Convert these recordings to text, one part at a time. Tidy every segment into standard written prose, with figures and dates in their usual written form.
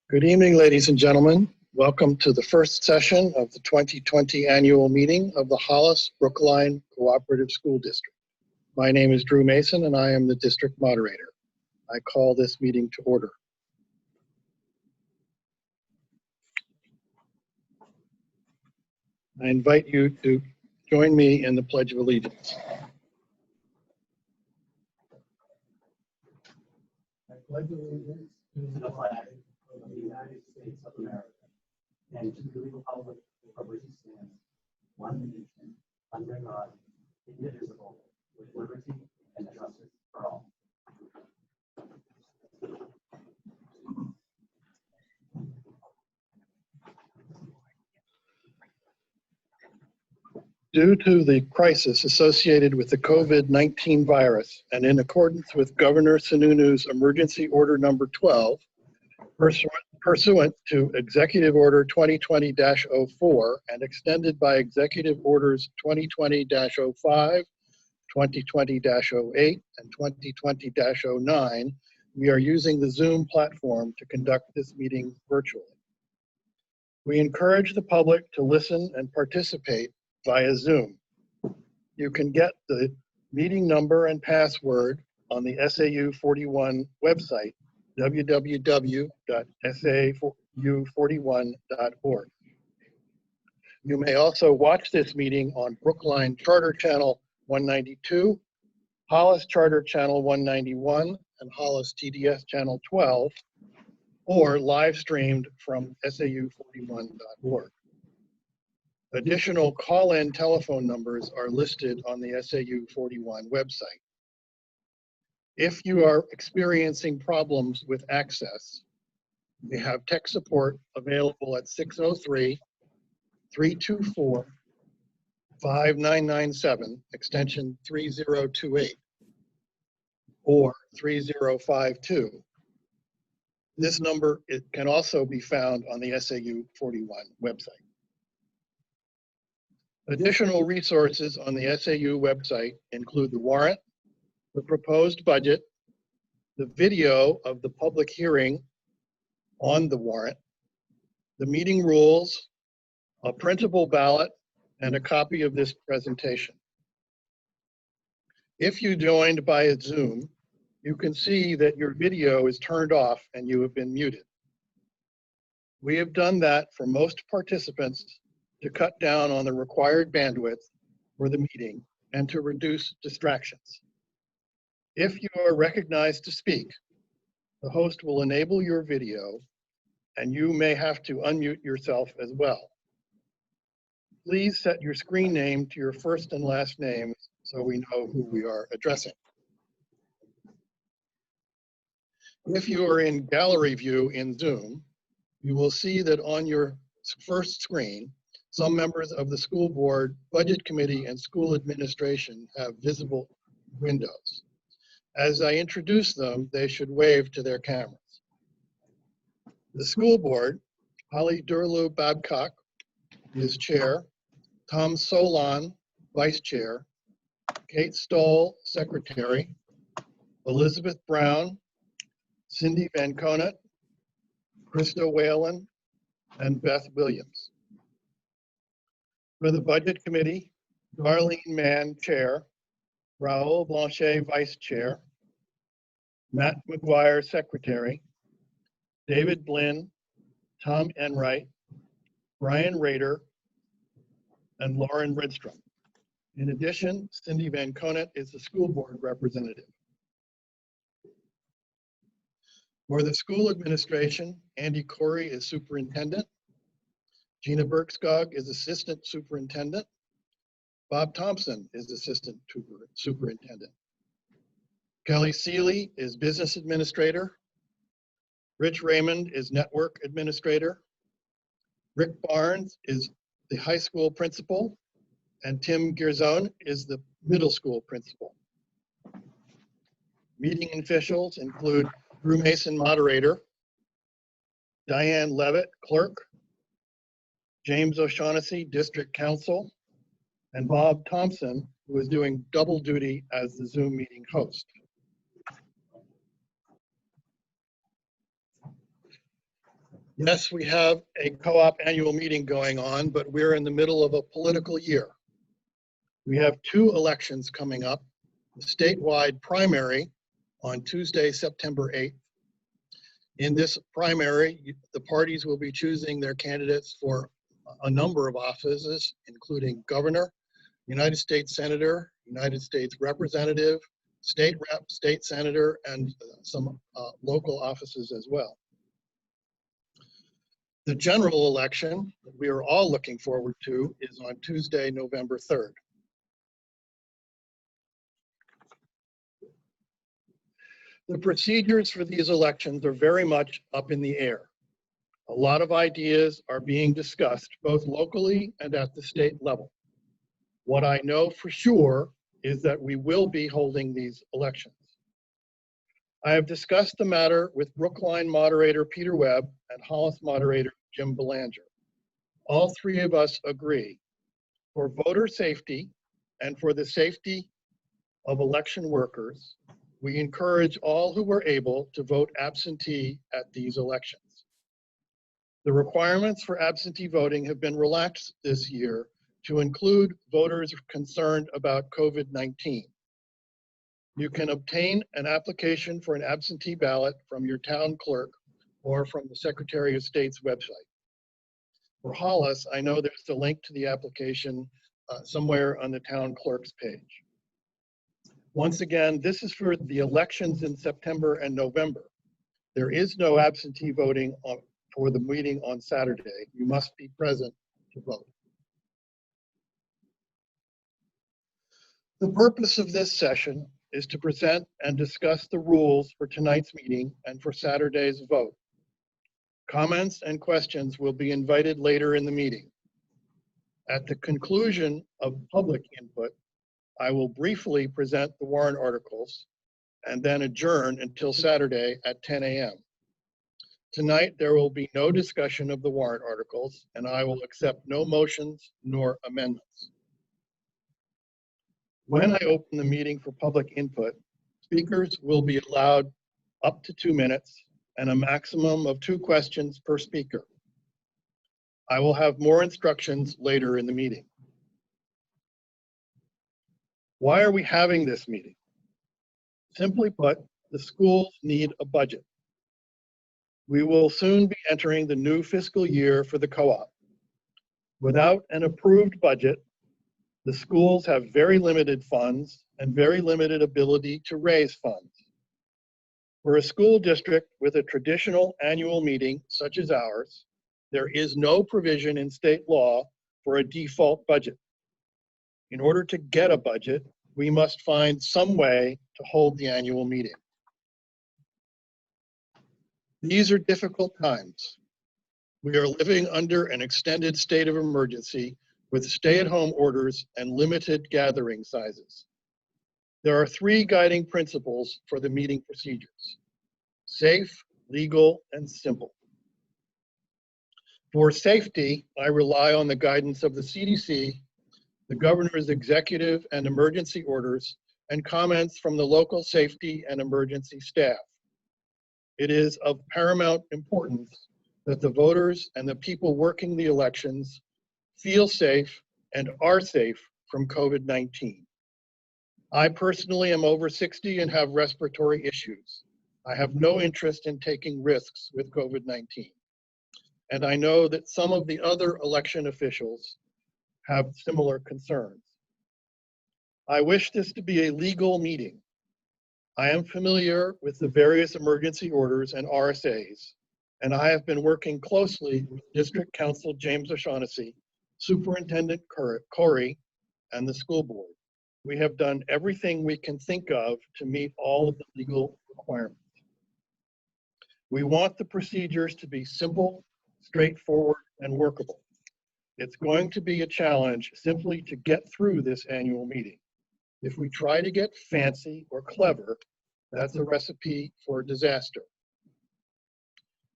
Good evening, ladies and gentlemen. Welcome to the first session of the 2020 annual meeting of the Hollis Brookline Cooperative School District. My name is Drew Mason and I am the district moderator. I call this meeting to order. I invite you to join me in the Pledge of Allegiance. I pledge allegiance to the flag of the United States of America and to the republic for which it stands, one nation, under God, indivisible, with liberty and justice for all. Due to the crisis associated with the COVID-19 virus and in accordance with Governor Sununu's Emergency Order Number 12, pursuant to Executive Order 2020-04 and extended by Executive Orders 2020-05, 2020-08, and 2020-09, we are using the Zoom platform to conduct this meeting virtually. We encourage the public to listen and participate via Zoom. You can get the meeting number and password on the SAU 41 website, www.sau41.org. You may also watch this meeting on Brookline Charter Channel 192, Hollis Charter Channel 191, and Hollis TDS Channel 12, or live streamed from sau41.org. Additional call-in telephone numbers are listed on the SAU 41 website. If you are experiencing problems with access, we have tech support available at 603-324-5997, extension 3028, or 3052. This number can also be found on the SAU 41 website. Additional resources on the SAU website include the warrant, the proposed budget, the video of the public hearing on the warrant, the meeting rules, a printable ballot, and a copy of this presentation. If you joined by a Zoom, you can see that your video is turned off and you have been muted. We have done that for most participants to cut down on the required bandwidth for the meeting and to reduce distractions. If you are recognized to speak, the host will enable your video and you may have to unmute yourself as well. Please set your screen name to your first and last names so we know who we are addressing. If you are in gallery view in Zoom, you will see that on your first screen, some members of the school board, budget committee, and school administration have visible windows. As I introduce them, they should wave to their cameras. The school board, Holly Durlu Babcock is chair, Tom Solon, vice chair, Kate Stoll, secretary, Elizabeth Brown, Cindy Van Conant, Krista Whalen, and Beth Williams. For the budget committee, Darlene Mann, chair, Raoul Blanchet, vice chair, Matt McGuire, secretary, David Blinn, Tom Enright, Brian Rader, and Lauren Redstrom. In addition, Cindy Van Conant is the school board representative. For the school administration, Andy Corey is superintendent. Gina Berkskog is assistant superintendent. Bob Thompson is assistant superintendent. Kelly Seeley is business administrator. Rich Raymond is network administrator. Rick Barnes is the high school principal. And Tim Girzone is the middle school principal. Meeting officials include Drew Mason, moderator, Diane Levitt, clerk, James O'Shaughnessy, district counsel, and Bob Thompson, who is doing double duty as the Zoom meeting host. Yes, we have a co-op annual meeting going on, but we're in the middle of a political year. We have two elections coming up, the statewide primary on Tuesday, September 8th. In this primary, the parties will be choosing their candidates for a number of offices, including governor, United States Senator, United States Representative, state rep, state senator, and some local offices as well. The general election that we are all looking forward to is on Tuesday, November 3rd. The procedures for these elections are very much up in the air. A lot of ideas are being discussed both locally and at the state level. What I know for sure is that we will be holding these elections. I have discussed the matter with Brookline moderator Peter Webb and Hollis moderator Jim Belanger. All three of us agree, for voter safety and for the safety of election workers, we encourage all who are able to vote absentee at these elections. The requirements for absentee voting have been relaxed this year to include voters concerned about COVID-19. You can obtain an application for an absentee ballot from your town clerk or from the Secretary of State's website. For Hollis, I know there's a link to the application somewhere on the town clerk's page. Once again, this is for the elections in September and November. There is no absentee voting for the meeting on Saturday. You must be present to vote. The purpose of this session is to present and discuss the rules for tonight's meeting and for Saturday's vote. Comments and questions will be invited later in the meeting. At the conclusion of public input, I will briefly present the warrant articles and then adjourn until Saturday at 10 a.m. Tonight, there will be no discussion of the warrant articles, and I will accept no motions nor amendments. When I open the meeting for public input, speakers will be allowed up to 2 minutes and a maximum of 2 questions per speaker. I will have more instructions later in the meeting. Why are we having this meeting? Simply put, the schools need a budget. We will soon be entering the new fiscal year for the co-op. Without an approved budget, the schools have very limited funds and very limited ability to raise funds. For a school district with a traditional annual meeting such as ours, there is no provision in state law for a default budget. In order to get a budget, we must find some way to hold the annual meeting. These are difficult times. We are living under an extended state of emergency with stay-at-home orders and limited gathering sizes. There are 3 guiding principles for the meeting procedures: safe, legal, and simple. For safety, I rely on the guidance of the CDC, the governor's executive and emergency orders, and comments from the local safety and emergency staff. It is of paramount importance that the voters and the people working the elections feel safe and are safe from COVID-19. I personally am over 60 and have respiratory issues. I have no interest in taking risks with COVID-19. And I know that some of the other election officials have similar concerns. I wish this to be a legal meeting. I am familiar with the various emergency orders and RSAs, and I have been working closely with District Council James O'Shaughnessy, Superintendent Corey, and the school board. We have done everything we can think of to meet all of the legal requirements. We want the procedures to be simple, straightforward, and workable. It's going to be a challenge simply to get through this annual meeting. If we try to get fancy or clever, that's a recipe for disaster.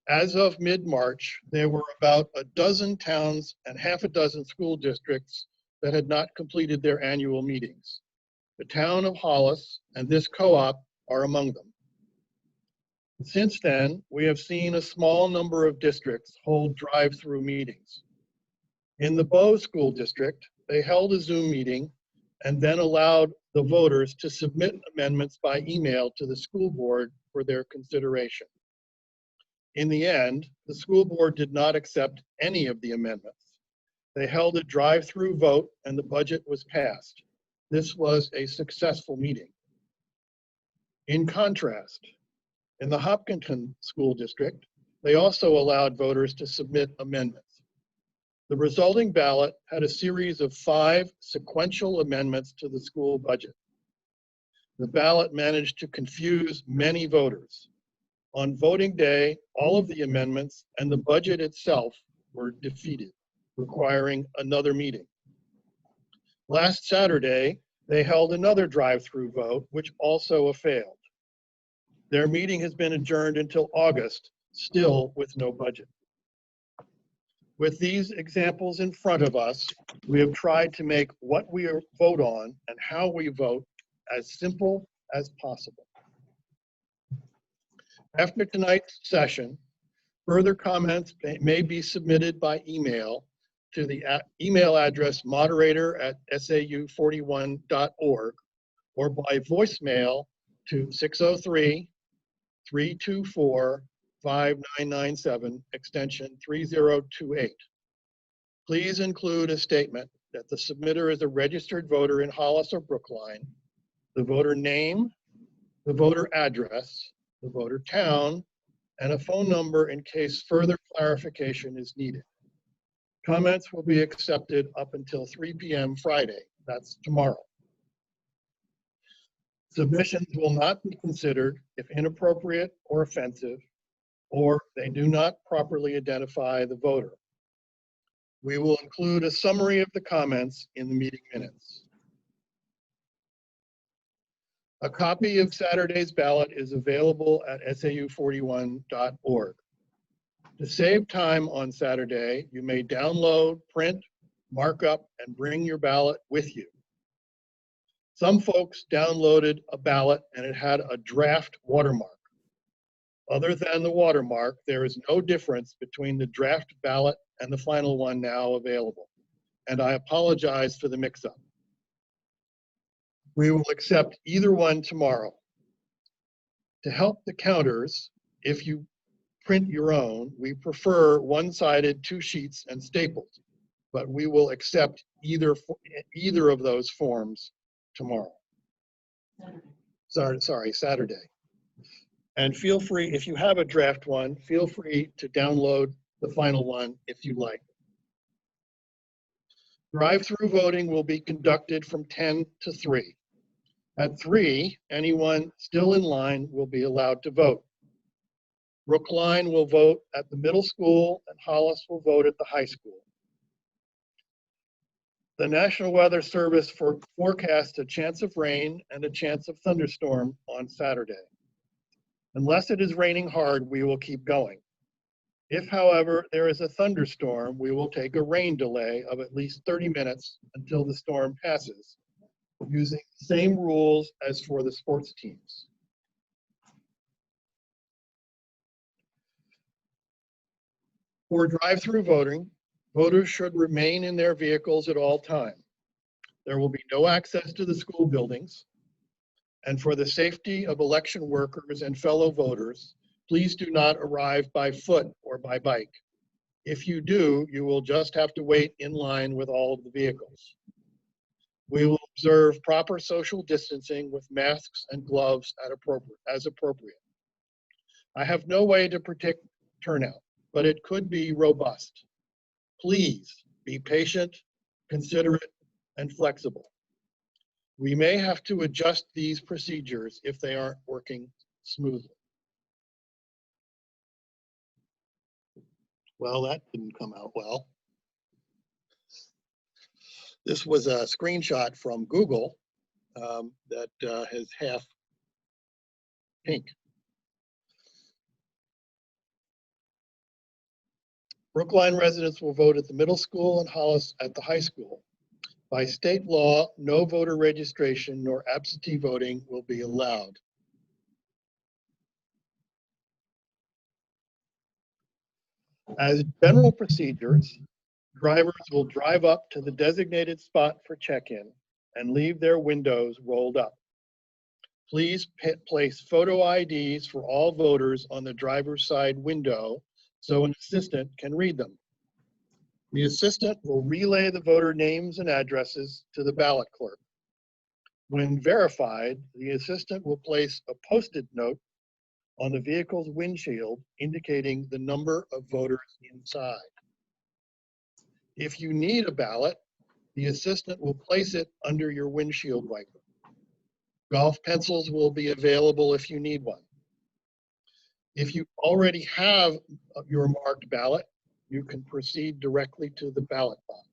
As of mid-March, there were about a dozen towns and half a dozen school districts that had not completed their annual meetings. The town of Hollis and this co-op are among them. Since then, we have seen a small number of districts hold drive-through meetings. In the Bow School District, they held a Zoom meeting and then allowed the voters to submit amendments by email to the school board for their consideration. In the end, the school board did not accept any of the amendments. They held a drive-through vote and the budget was passed. This was a successful meeting. In contrast, in the Hopkinton School District, they also allowed voters to submit amendments. The resulting ballot had a series of 5 sequential amendments to the school budget. The ballot managed to confuse many voters. On voting day, all of the amendments and the budget itself were defeated, requiring another meeting. Last Saturday, they held another drive-through vote, which also failed. Their meeting has been adjourned until August, still with no budget. With these examples in front of us, we have tried to make what we vote on and how we vote as simple as possible. After tonight's session, further comments may be submitted by email to the email address moderator@sau41.org or by voicemail to 603-324-5997, extension 3028. Please include a statement that the submitter is a registered voter in Hollis or Brookline, the voter name, the voter address, the voter town, and a phone number in case further clarification is needed. Comments will be accepted up until 3 p.m. Friday, that's tomorrow. Submissions will not be considered if inappropriate or offensive, or they do not properly identify the voter. We will include a summary of the comments in the meeting minutes. A copy of Saturday's ballot is available at sau41.org. To save time on Saturday, you may download, print, mark up, and bring your ballot with you. Some folks downloaded a ballot and it had a draft watermark. Other than the watermark, there is no difference between the draft ballot and the final one now available. And I apologize for the mix-up. We will accept either one tomorrow. To help the counters, if you print your own, we prefer one-sided 2 sheets and stapled, but we will accept either of those forms tomorrow. Saturday. And feel free, if you have a draft one, feel free to download the final one if you like. Drive-through voting will be conducted from 10 to 3. At 3, anyone still in line will be allowed to vote. Brookline will vote at the middle school and Hollis will vote at the high school. The National Weather Service forecasts a chance of rain and a chance of thunderstorm on Saturday. Unless it is raining hard, we will keep going. If, however, there is a thunderstorm, we will take a rain delay of at least 30 minutes until the storm passes, using the same rules as for the sports teams. For drive-through voting, voters should remain in their vehicles at all times. There will be no access to the school buildings. And for the safety of election workers and fellow voters, please do not arrive by foot or by bike. If you do, you will just have to wait in line with all of the vehicles. We will observe proper social distancing with masks and gloves as appropriate. I have no way to predict turnout, but it could be robust. Please be patient, considerate, and flexible. We may have to adjust these procedures if they aren't working smoothly. Well, that didn't come out well. This was a screenshot from Google that has half pink. Brookline residents will vote at the middle school and Hollis at the high school. By state law, no voter registration nor absentee voting will be allowed. As general procedures, drivers will drive up to the designated spot for check-in and leave their windows rolled up. Please place photo IDs for all voters on the driver's side window so an assistant can read them. The assistant will relay the voter names and addresses to the ballot clerk. When verified, the assistant will place a Post-it note on the vehicle's windshield indicating the number of voters inside. If you need a ballot, the assistant will place it under your windshield wiper. Golf pencils will be available if you need one. If you already have your marked ballot, you can proceed directly to the ballot box.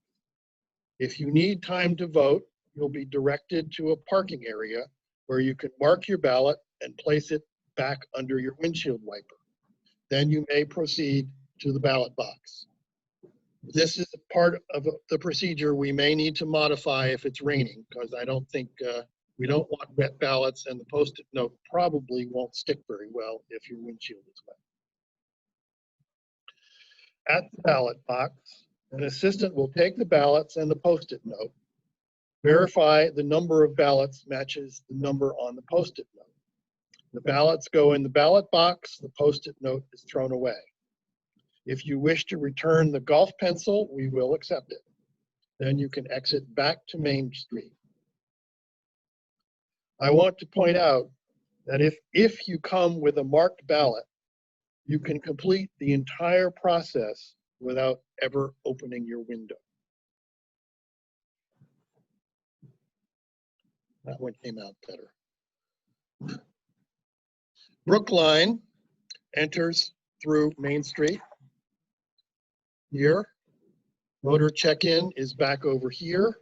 If you need time to vote, you'll be directed to a parking area where you can mark your ballot and place it back under your windshield wiper. Then you may proceed to the ballot box. This is part of the procedure we may need to modify if it's raining, because I don't think we don't want wet ballots, and the Post-it note probably won't stick very well if your windshield is wet. At the ballot box, an assistant will take the ballots and the Post-it note, verify the number of ballots matches the number on the Post-it note. The ballots go in the ballot box, the Post-it note is thrown away. If you wish to return the golf pencil, we will accept it. Then you can exit back to Main Street. I want to point out that if you come with a marked ballot, you can complete the entire process without ever opening your window. That one came out better. Brookline enters through Main Street. Here, voter check-in is back over here.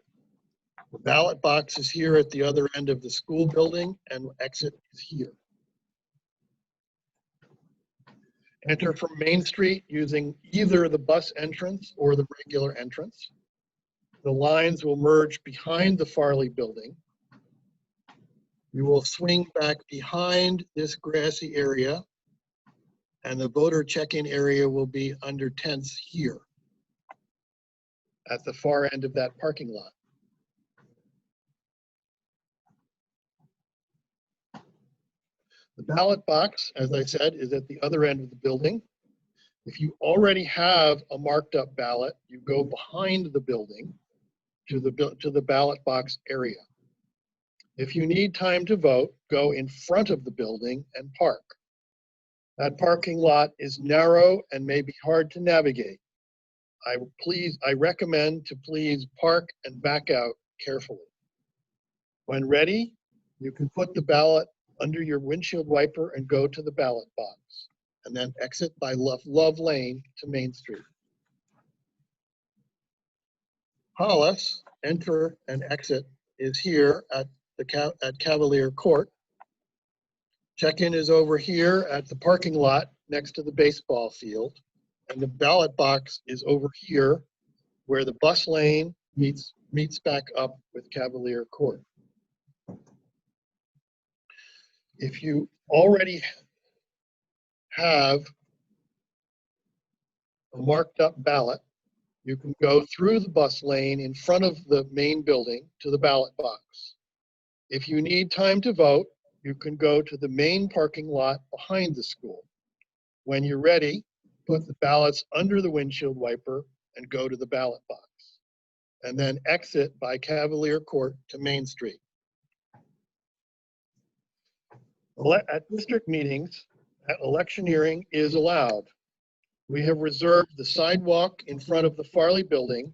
The ballot box is here at the other end of the school building, and exit is here. Enter from Main Street using either the bus entrance or the regular entrance. The lines will merge behind the Farley building. You will swing back behind this grassy area, and the voter check-in area will be under tents here at the far end of that parking lot. The ballot box, as I said, is at the other end of the building. If you already have a marked up ballot, you go behind the building to the ballot box area. If you need time to vote, go in front of the building and park. That parking lot is narrow and may be hard to navigate. I recommend to please park and back out carefully. When ready, you can put the ballot under your windshield wiper and go to the ballot box, and then exit by Love Lane to Main Street. Hollis, enter and exit, is here at Cavalier Court. Check-in is over here at the parking lot next to the baseball field, and the ballot box is over here where the bus lane meets back up with Cavalier Court. If you already have a marked up ballot, you can go through the bus lane in front of the main building to the ballot box. If you need time to vote, you can go to the main parking lot behind the school. When you're ready, put the ballots under the windshield wiper and go to the ballot box, and then exit by Cavalier Court to Main Street. At district meetings, electioneering is allowed. We have reserved the sidewalk in front of the Farley building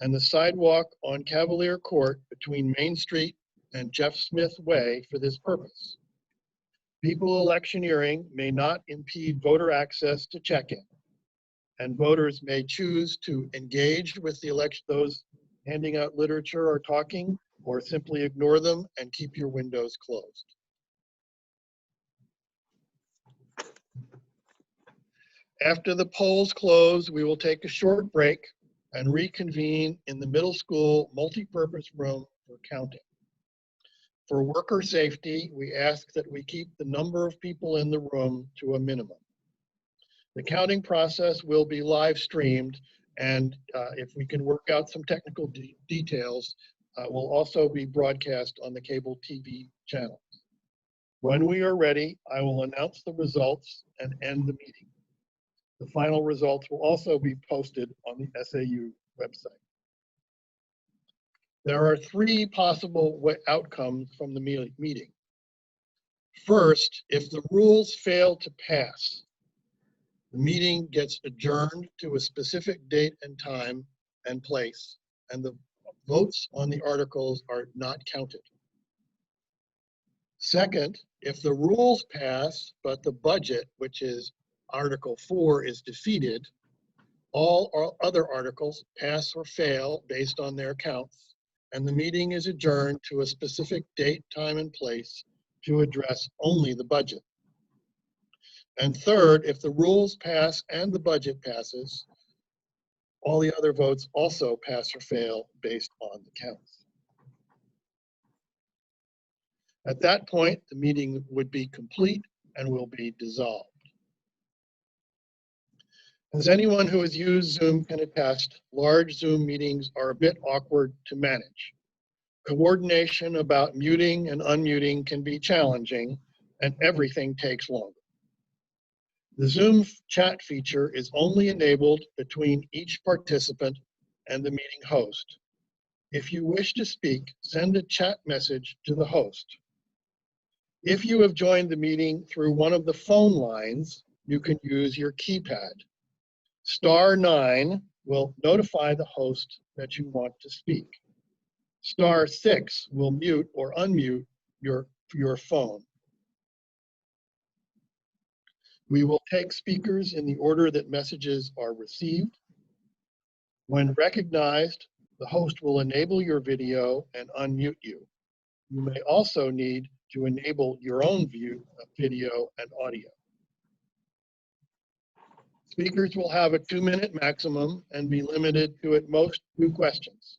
and the sidewalk on Cavalier Court between Main Street and Jeff Smith Way for this purpose. People electioneering may not impede voter access to check-in, and voters may choose to engage with those handing out literature or talking, or simply ignore them and keep your windows closed. After the polls close, we will take a short break and reconvene in the middle school multipurpose room for counting. For worker safety, we ask that we keep the number of people in the room to a minimum. The counting process will be live streamed, and if we can work out some technical details, will also be broadcast on the cable TV channel. When we are ready, I will announce the results and end the meeting. The final results will also be posted on the SAU website. There are three possible outcomes from the meeting. First, if the rules fail to pass, the meeting gets adjourned to a specific date and time and place, and the votes on the articles are not counted. Second, if the rules pass, but the budget, which is Article 4, is defeated, all other articles pass or fail based on their counts, and the meeting is adjourned to a specific date, time, and place to address only the budget. And third, if the rules pass and the budget passes, all the other votes also pass or fail based on the counts. At that point, the meeting would be complete and will be dissolved. As anyone who has used Zoom can attest, large Zoom meetings are a bit awkward to manage. Coordination about muting and unmuting can be challenging, and everything takes longer. The Zoom chat feature is only enabled between each participant and the meeting host. If you wish to speak, send a chat message to the host. If you have joined the meeting through one of the phone lines, you can use your keypad. *9 will notify the host that you want to speak. *6 will mute or unmute your phone. We will take speakers in the order that messages are received. When recognized, the host will enable your video and unmute you. You may also need to enable your own video and audio. Speakers will have a 2-minute maximum and be limited to at most 2 questions.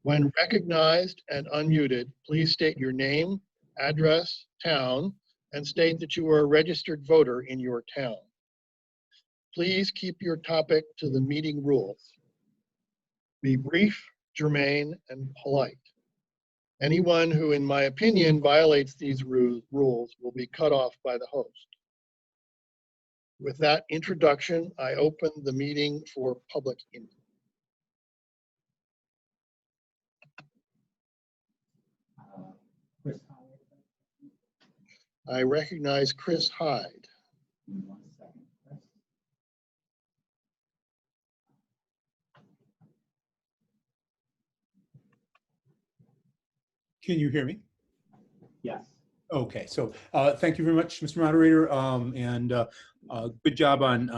When recognized and unmuted, please state your name, address, town, and state that you are a registered voter in your town. Please keep your topic to the meeting rules. Be brief, germane, and polite. Anyone who, in my opinion, violates these rules will be cut off by the host. With that introduction, I open the meeting for public input. Chris Howard. I recognize Chris Hyde. 1 second, Chris. Can you hear me? Yes. Okay, so thank you very much, Mr. Moderator, and good job on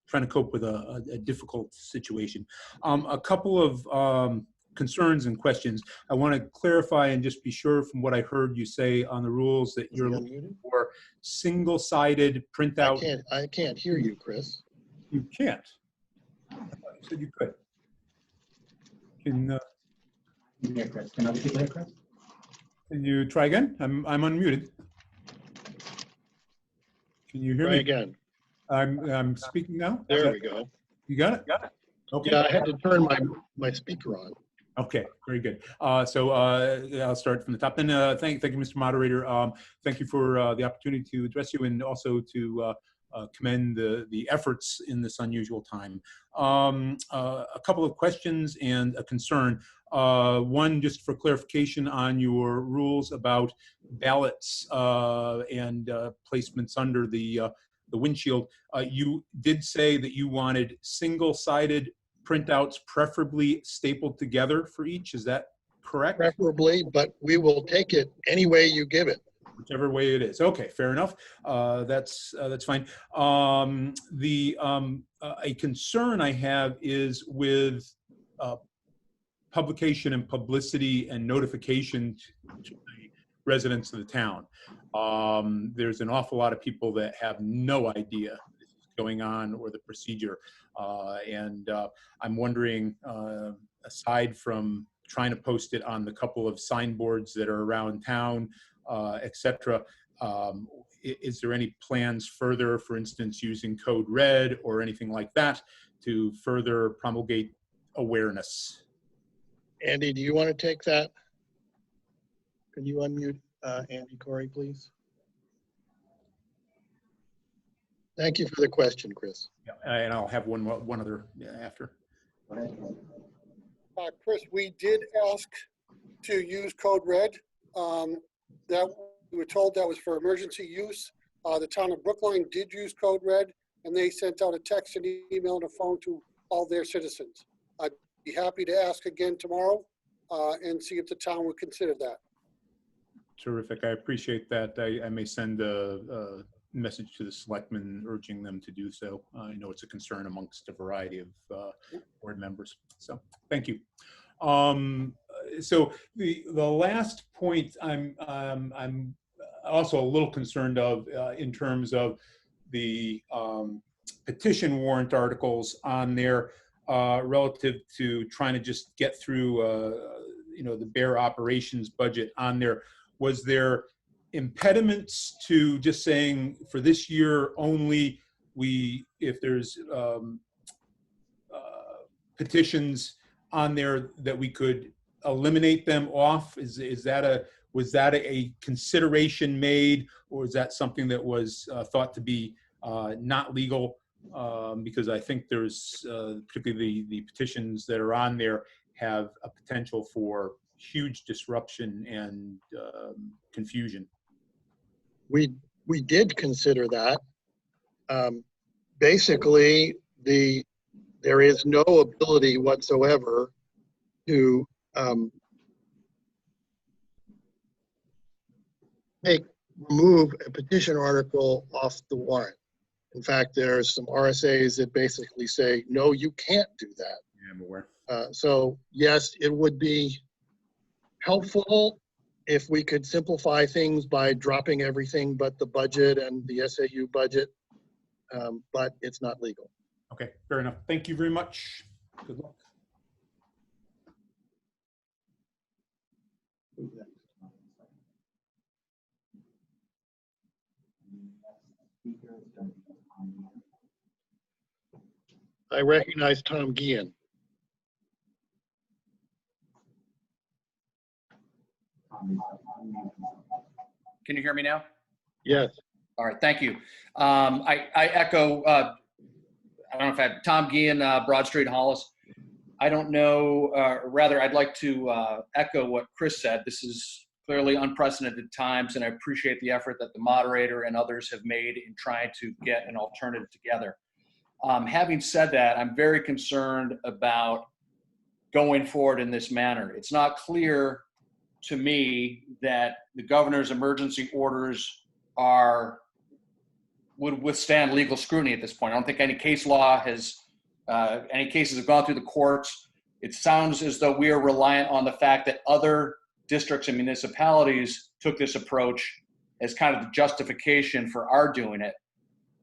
trying to cope with a difficult situation. A couple of concerns and questions. I want to clarify and just be sure from what I heard you say on the rules that you're looking for single-sided printout. I can't hear you, Chris. You can't. I thought you said you could. Can Yeah, Chris. Can other people hear Chris? Can you try again? I'm unmuted. Can you hear me? Try again. I'm speaking now. There we go. You got it? Got it. Okay. Yeah, I had to turn my speaker on. Okay, very good. So I'll start from the top. Then thank you, Mr. Moderator. Thank you for the opportunity to address you and also to commend the efforts in this unusual time. A couple of questions and a concern. One, just for clarification on your rules about ballots and placements under the windshield. You did say that you wanted single-sided printouts, preferably stapled together for each. Is that correct? Preferably, but we will take it any way you give it. Whichever way it is. Okay, fair enough. That's fine. A concern I have is with publication and publicity and notification to the residents of the town. There's an awful lot of people that have no idea this is going on or the procedure. And I'm wondering, aside from trying to post it on the couple of signboards that are around town, et cetera, is there any plans further, for instance, using Code Red or anything like that to further promulgate awareness? Andy, do you want to take that? Can you unmute Andy Corey, please? Thank you for the question, Chris. Yeah, and I'll have one other after. Chris, we did ask to use Code Red. That we were told that was for emergency use. The town of Brookline did use Code Red, and they sent out a text, an email, and a phone to all their citizens. I'd be happy to ask again tomorrow and see if the town would consider that. Terrific. I appreciate that. I may send a message to the selectmen urging them to do so. I know it's a concern amongst a variety of board members. So thank you. So the last point I'm also a little concerned of in terms of the petition warrant articles on there relative to trying to just get through the bare operations budget on there. Was there impediments to just saying for this year only, if there's petitions on there that we could eliminate them off? Was that a consideration made, or is that something that was thought to be not legal? Because I think there's particularly the petitions that are on there have a potential for huge disruption and confusion. We did consider that. Basically, there is no ability whatsoever to remove a petition article off the warrant. In fact, there's some RSAs that basically say, no, you can't do that. Yeah, I'm aware. So yes, it would be helpful if we could simplify things by dropping everything but the budget and the SAU budget, but it's not legal. Okay, fair enough. Thank you very much. Good luck. I recognize Tom Guillen. Can you hear me now? Yes. All right, thank you. I echo, I don't know if I have Tom Guillen, Broad Street, Hollis. I don't know, rather I'd like to echo what Chris said. This is clearly unprecedented times, and I appreciate the effort that the moderator and others have made in trying to get an alternative together. Having said that, I'm very concerned about going forward in this manner. It's not clear to me that the governor's emergency orders would withstand legal scrutiny at this point. I don't think any case law has, any cases have gone through the courts. It sounds as though we are reliant on the fact that other districts and municipalities took this approach as kind of the justification for our doing it.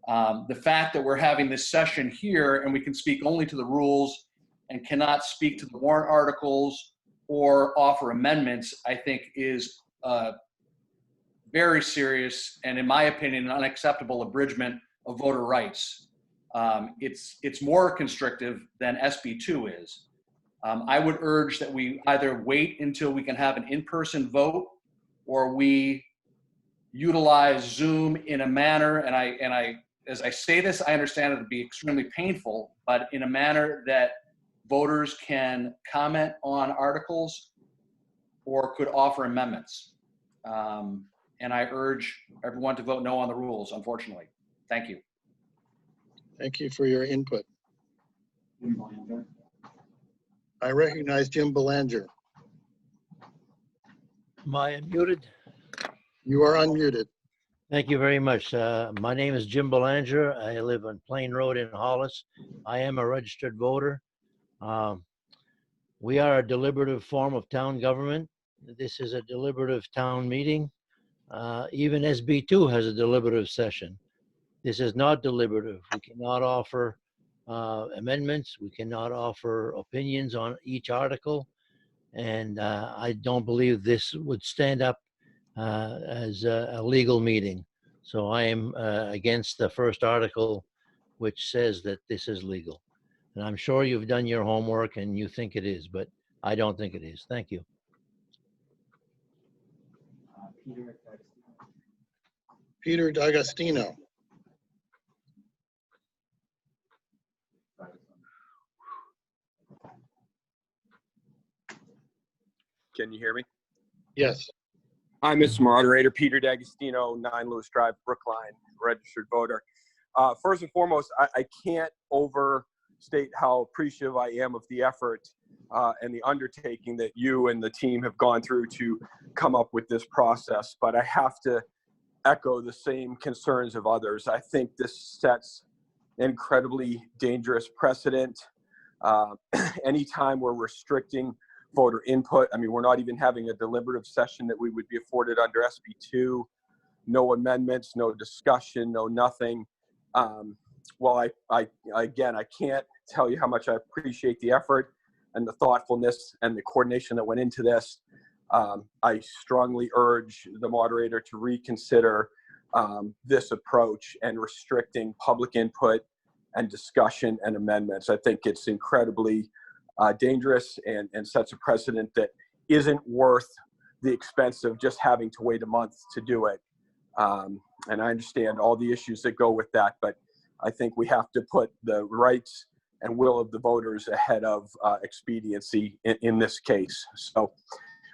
The fact that we're having this session here and we can speak only to the rules and cannot speak to the warrant articles or offer amendments, I think is very serious and, in my opinion, an unacceptable abridgment of voter rights. It's more constrictive than SB2 is. I would urge that we either wait until we can have an in-person vote, or we utilize Zoom in a manner, and I as I say this, I understand it to be extremely painful, but in a manner that voters can comment on articles or could offer amendments. And I urge everyone to vote no on the rules, unfortunately. Thank you. Thank you for your input. I recognize Jim Belanger. Am I unmuted? You are unmuted. Thank you very much. My name is Jim Belanger. I live on Plain Road in Hollis. I am a registered voter. We are a deliberative form of town government. This is a deliberative town meeting. Even SB2 has a deliberative session. This is not deliberative. We cannot offer amendments. We cannot offer opinions on each article. And I don't believe this would stand up as a legal meeting. So I am against the first article, which says that this is legal. And I'm sure you've done your homework and you think it is, but I don't think it is. Thank you. Peter, Peter D'Agostino. Can you hear me? Yes. Hi, Mr. Moderator. Peter D'Agostino, 9 Lewis Drive, Brookline, registered voter. First and foremost, I can't overstate how appreciative I am of the effort and the undertaking that you and the team have gone through to come up with this process. But I have to echo the same concerns of others. I think this sets an incredibly dangerous precedent. Anytime we're restricting voter input, I mean, we're not even having a deliberative session that we would be afforded under SB2, no amendments, no discussion, no nothing. Well, again, I can't tell you how much I appreciate the effort and the thoughtfulness and the coordination that went into this. I strongly urge the moderator to reconsider this approach and restricting public input and discussion and amendments. I think it's incredibly dangerous and sets a precedent that isn't worth the expense of just having to wait a month to do it. And I understand all the issues that go with that, but I think we have to put the rights and will of the voters ahead of expediency in this case. So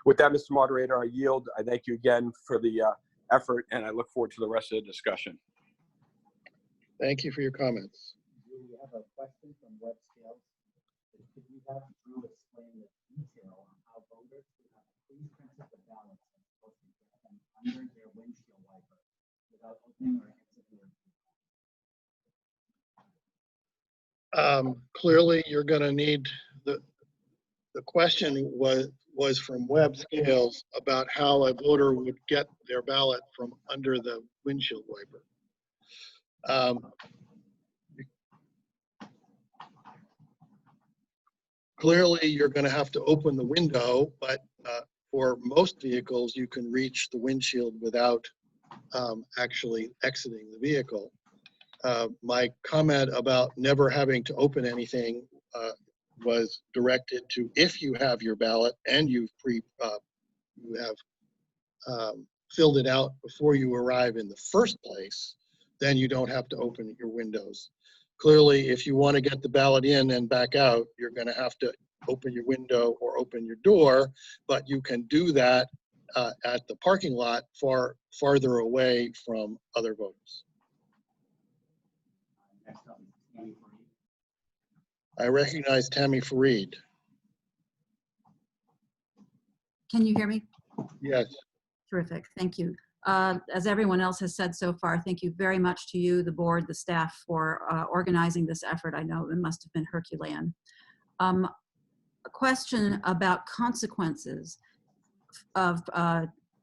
with that, Mr. Moderator, I yield. I thank you again for the effort, and I look forward to the rest of the discussion. Thank you for your comments. we have a question from Web Scales. Could you have Drew explain the detail on how voters who have pre-printed the ballots are supposed to get them under their windshield wiper without opening or exiting their Clearly, you're going to need the question was from Web Scales about how a voter would get their ballot from under the windshield wiper. Clearly, you're going to have to open the window, but for most vehicles, you can reach the windshield without actually exiting the vehicle. My comment about never having to open anything was directed to if you have your ballot and you have filled it out before you arrive in the first place, then you don't have to open your windows. Clearly, if you want to get the ballot in and back out, you're going to have to open your window or open your door, but you can do that at the parking lot farther away from other voters. Next up, Tammy Fareed. I recognize Tammy Fareed. Can you hear me? Yes. Terrific, thank you. As everyone else has said so far, thank you very much to you, the board, the staff for organizing this effort. I know it must have been Herculean. A question about consequences of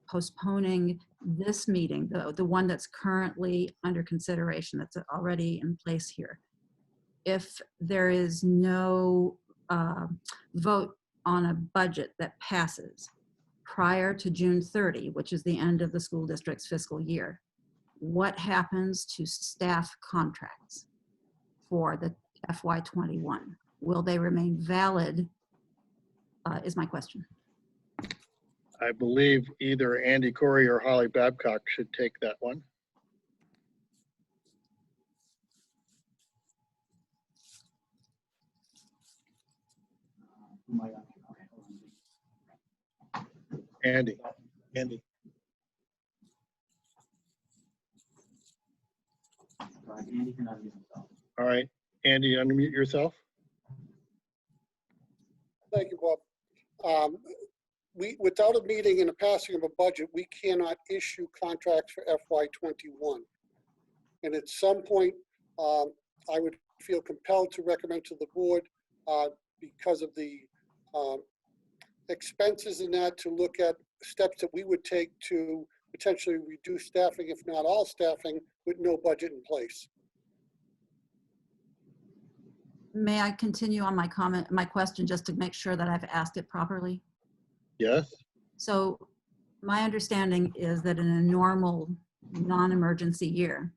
postponing this meeting, the one that's currently under consideration, that's already in place here. If there is no vote on a budget that passes prior to June 30, which is the end of the school district's fiscal year, what happens to staff contracts for the FY21? Will they remain valid, is my question. I believe either Andy Corey or Holly Babcock should take that one. Who might okay, hold on. Andy. Andy can unmute himself. All right. Andy, unmute yourself. Thank you, Bob. Without a meeting and a passing of a budget, we cannot issue contracts for FY21. And at some point, I would feel compelled to recommend to the board, because of the expenses in that, to look at steps that we would take to potentially reduce staffing, if not all staffing, with no budget in place. May I continue on my question, just to make sure that I've asked it properly? Yes. So my understanding is that in a normal non-emergency year.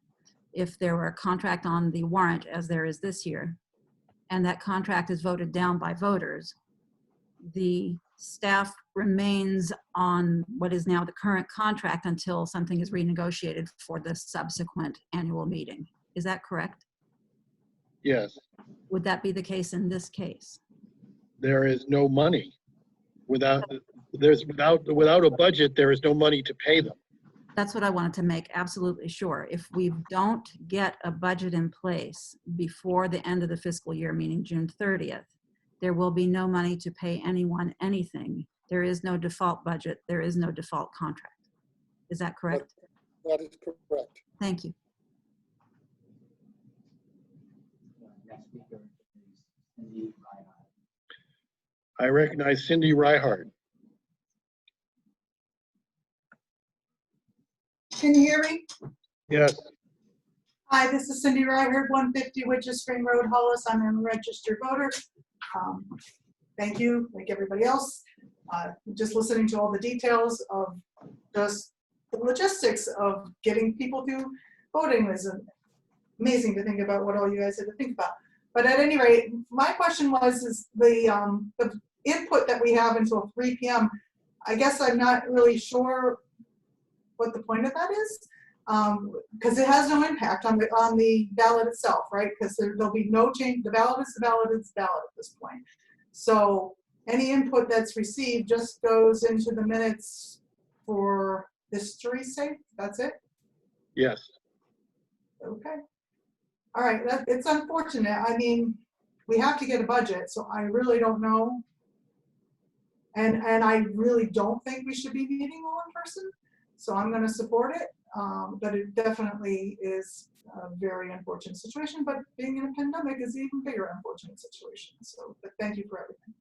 If there were a contract on the warrant, as there is this year, and that contract is voted down by voters, the staff remains on what is now the current contract until something is renegotiated for the subsequent annual meeting. Is that correct? Yes, Would that be the case in this case? there is no money. Without a budget, there is no money to pay them. That's what I wanted to make absolutely sure. If we don't get a budget in place before the end of the fiscal year, meaning June 30th, there will be no money to pay anyone anything. There is no default budget. There is no default contract. Is that correct? That is correct. Thank you. Next speaker is Cindy Reinhardt. I recognize Cindy Reihard. Can you hear me? Yes, Hi, this is Cindy Ryherd, 150 Witches Spring Road, Hollis. I'm a registered voter. Thank you, like everybody else. Just listening to all the details of just the logistics of getting people to voting is amazing to think about what all you guys had to think about. But at any rate, my question is the input that we have until 3 p.m. I guess I'm not really sure what the point of that is, because it has no impact on the ballot itself, right? Because there'll be no change. The ballot is the ballot is the ballot at this point. So any input that's received just goes into the minutes for history's sake. That's it. yes. Okay. All right. It's unfortunate. I mean, we have to get a budget, so I really don't know. And I really don't think we should be meeting all in person. So I'm going to support it, but it definitely is a very unfortunate situation. But being in a pandemic is an even bigger unfortunate situation. So, but thank you for everything.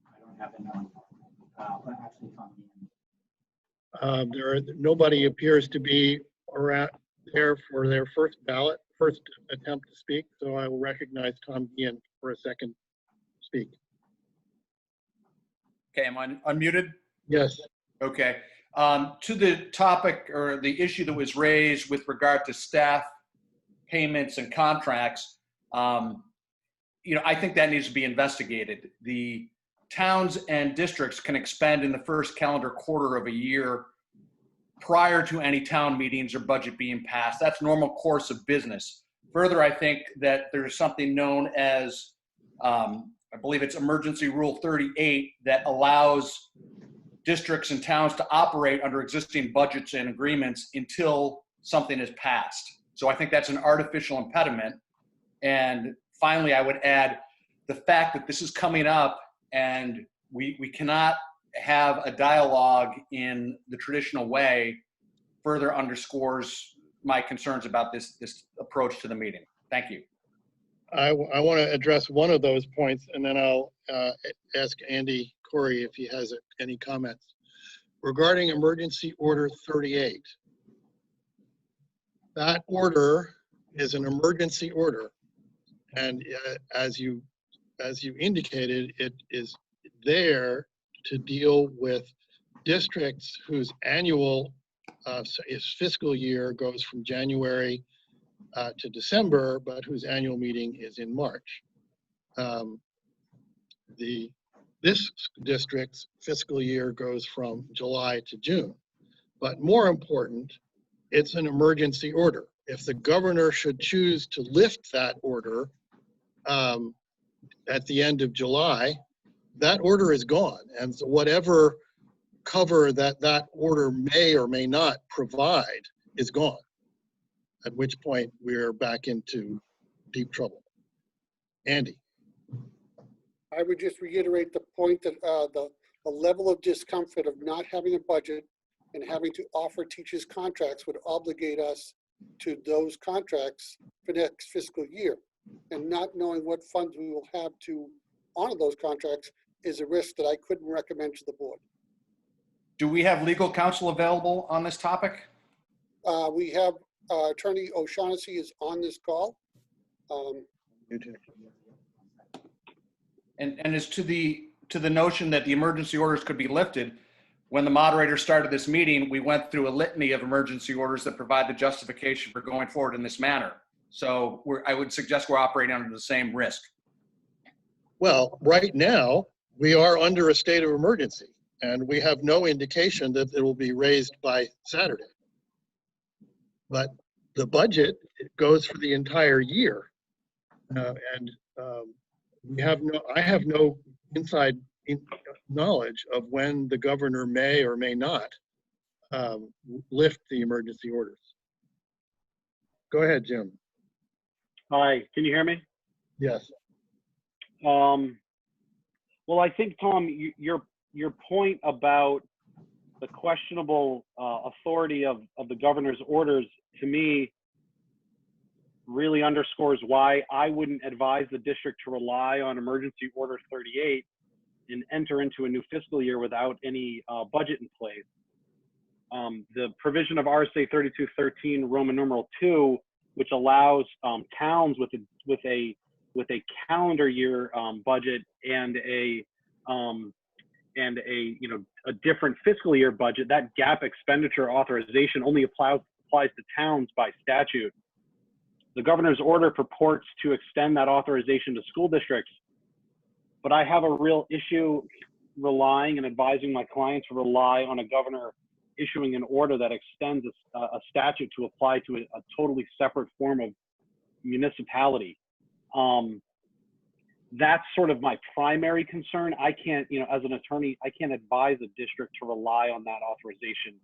I don't have anyone, but actually Nobody appears to be around there for their first attempt to speak. So I will recognize Tom Guillen for a second speak. Okay, am I unmuted? Yes, Okay. To the topic or the issue that was raised with regard to staff payments and contracts, I think that needs to be investigated. The towns and districts can expend in the first calendar quarter of a year prior to any town meetings or budget being passed. That's normal course of business. Further, I think that there's something known as, I believe it's Emergency Rule 38 that allows districts and towns to operate under existing budgets and agreements until something is passed. So I think that's an artificial impediment. And finally, I would add the fact that this is coming up and we cannot have a dialogue in the traditional way further underscores my concerns about this approach to the meeting. Thank you. I want to address one of those points, and then I'll ask Andy Corey if he has any comments. Regarding Emergency Order 38, that order is an emergency order, and as you indicated, it is there to deal with districts whose annual fiscal year goes from January to December, but whose annual meeting is in March. This district's fiscal year goes from July to June. But more important, it's an emergency order. If the governor should choose to lift that order at the end of July, that order is gone. And so whatever cover that order may or may not provide is gone, at which point we're back into deep trouble. Andy. I would just reiterate the point that the level of discomfort of not having a budget and having to offer teachers contracts would obligate us to those contracts for next fiscal year. And not knowing what funds we will have to honor those contracts is a risk that I couldn't recommend to the board. Do we have legal counsel available on this topic? We have Attorney O'Shaughnessy is on this call. And as to the notion that the emergency orders could be lifted, when the moderator started this meeting, we went through a litany of emergency orders that provide the justification for going forward in this manner. So I would suggest we're operating under the same risk. Well, right now, we are under a state of emergency, and we have no indication that it will be raised by Saturday. But the budget goes for the entire year. I have no inside knowledge of when the governor may or may not lift the emergency orders. Go ahead, Jim. Hi, can you hear me? Yes. Well, I think, Tom, your point about the questionable authority of the governor's orders, to me, really underscores why I wouldn't advise the district to rely on Emergency Order 38 and enter into a new fiscal year without any budget in place. The provision of RSA 3213 Roman numeral 2, which allows towns with a calendar year budget and a different fiscal year budget, that gap expenditure authorization only applies to towns by statute. The governor's order purports to extend that authorization to school districts, but I have a real issue relying and advising my clients to rely on a governor issuing an order that extends a statute to apply to a totally separate form of municipality. That's sort of my primary concern. I can't, as an attorney, I can't advise a district to rely on that authorization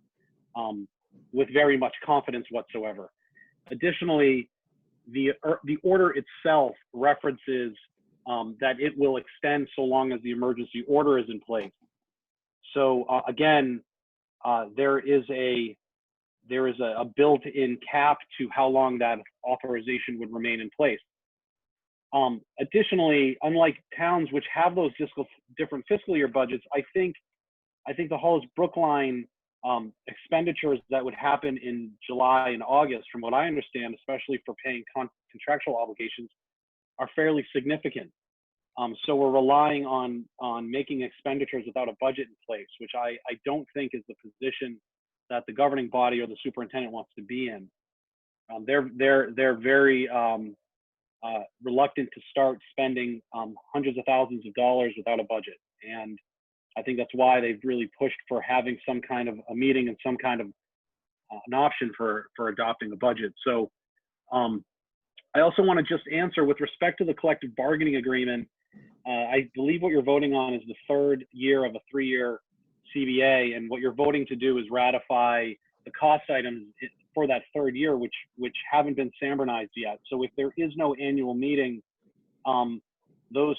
with very much confidence whatsoever. Additionally, the order itself references that it will extend so long as the emergency order is in place. So again, there is a built-in cap to how long that authorization would remain in place. Additionally, unlike towns which have those different fiscal year budgets, I think the Hollis Brookline expenditures that would happen in July and August, from what I understand, especially for paying contractual obligations, are fairly significant. So we're relying on making expenditures without a budget in place, which I don't think is the position that the governing body or the superintendent wants to be in. They're very reluctant to start spending hundreds of thousands of dollars without a budget, and I think that's why they've really pushed for having some kind of a meeting and some kind of an option for adopting a budget. So I also want to just answer with respect to the collective bargaining agreement. I believe what you're voting on is the third year of a 3-year CBA, and what you're voting to do is ratify the cost items for that third year, which haven't been standardized yet. So if there is no annual meeting, those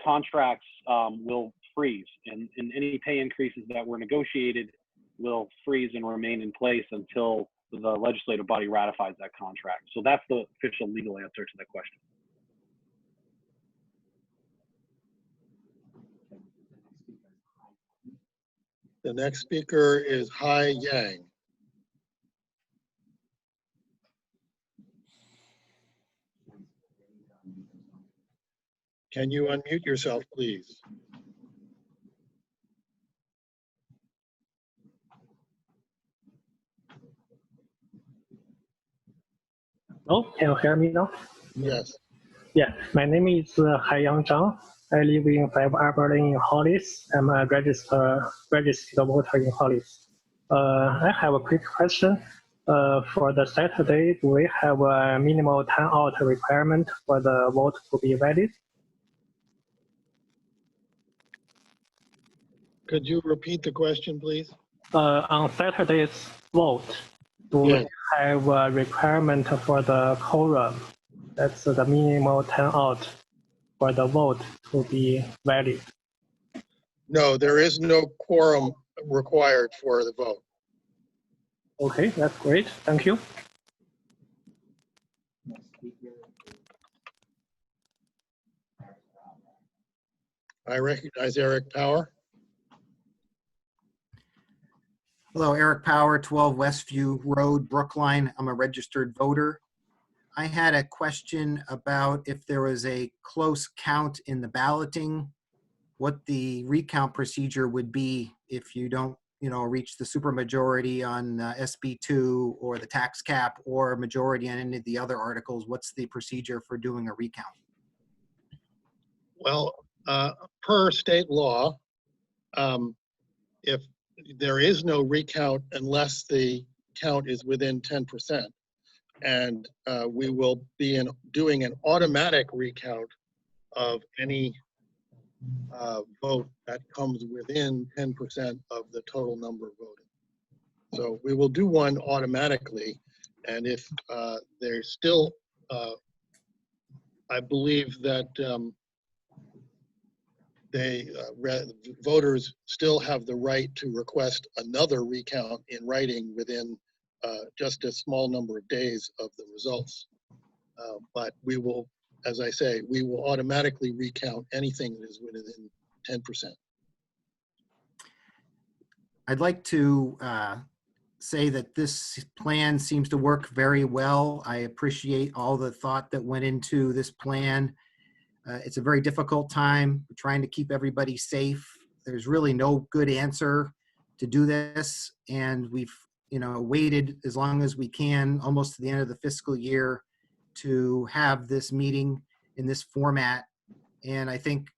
contracts will freeze, and any pay increases that were negotiated will freeze and remain in place until the legislative body ratifies that contract. So that's the official legal answer to that question. The next speaker is Hai Yang. Can you unmute yourself, please? Oh, can you hear me now? Yes. Yeah, my name is Haiyang Zhang. I live in 5 Abilene in Hollis. I'm a registered voter in Hollis. I have a quick question. For the Saturday, do we have a minimal turnout requirement for the vote to be valid? Could you repeat the question, please? On Saturday's vote, do we have a requirement for the quorum? That's the minimal turnout for the vote to be valid. No, there is no quorum required for the vote. Okay, that's great. Thank you. I recognize Eric Power. Hello, Eric Power, 12 Westview Road, Brookline. I'm a registered voter. I had a question about if there was a close count in the balloting, what the recount procedure would be if you don't, reach the supermajority on SB2 or the tax cap or majority on any of the other articles, what's the procedure for doing a recount? Well, per state law, if there is no recount unless the count is within 10%, and we will be doing an automatic recount of any vote that comes within 10% of the total number voted. So we will do one automatically, and if there's still, I believe that voters still have the right to request another recount in writing within just a small number of days of the results. But we will, as I say, we will automatically recount anything that is within 10%. I'd like to say that this plan seems to work very well. I appreciate all the thought that went into this plan. It's a very difficult time. We're trying to keep everybody safe. There's really no good answer to do this. And we've, waited as long as we can, almost to the end of the fiscal year, to have this meeting in this format. And I think,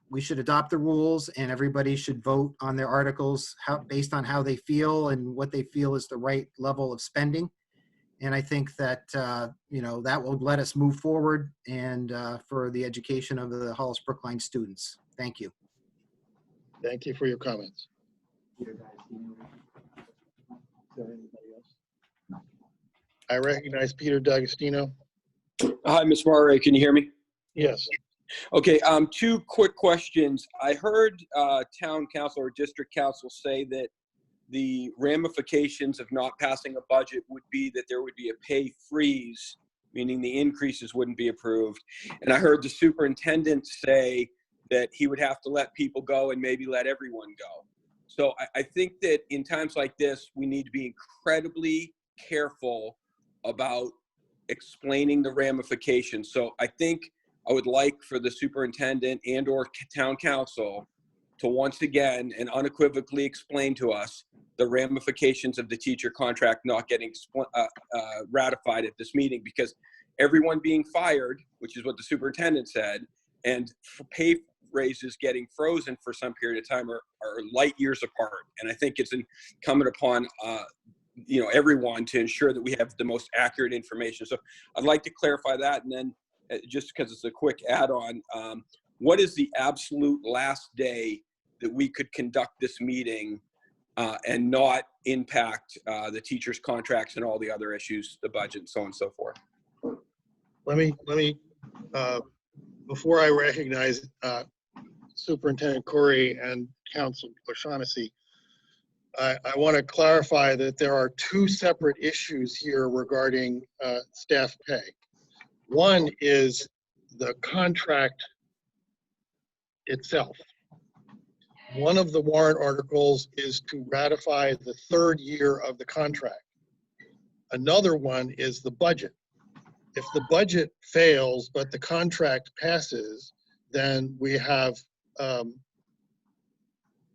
we should adopt the rules and everybody should vote on their articles based on how they feel and what they feel is the right level of spending. And I think that, that will let us move forward and for the education of the Hollis Brookline students. Thank you. Thank you for your comments. I recognize Peter D'Agostino. Hi, Ms. Murray, can you hear me? Yes. Okay, two quick questions. I heard town council or district council say that the ramifications of not passing a budget would be that there would be a pay freeze, meaning the increases wouldn't be approved. And I heard the superintendent say that he would have to let people go and maybe let everyone go. So I think that in times like this, we need to be incredibly careful about explaining the ramifications. So I think I would like for the superintendent and or town council to once again and unequivocally explain to us the ramifications of the teacher contract not getting ratified at this meeting, because everyone being fired, which is what the superintendent said, and pay raises getting frozen for some period of time are light years apart. And I think it's incumbent upon everyone to ensure that we have the most accurate information. So I'd like to clarify that. And then just because it's a quick add-on, what is the absolute last day that we could conduct this meeting and not impact the teachers' contracts and all the other issues, the budget, and so on and so forth? Let me before I recognize Superintendent Corey and Council O'Shaughnessy, I want to clarify that there are two separate issues here regarding staff pay. One is the contract itself. One of the warrant articles is to ratify the third year of the contract. Another one is the budget. If the budget fails, but the contract passes, then we have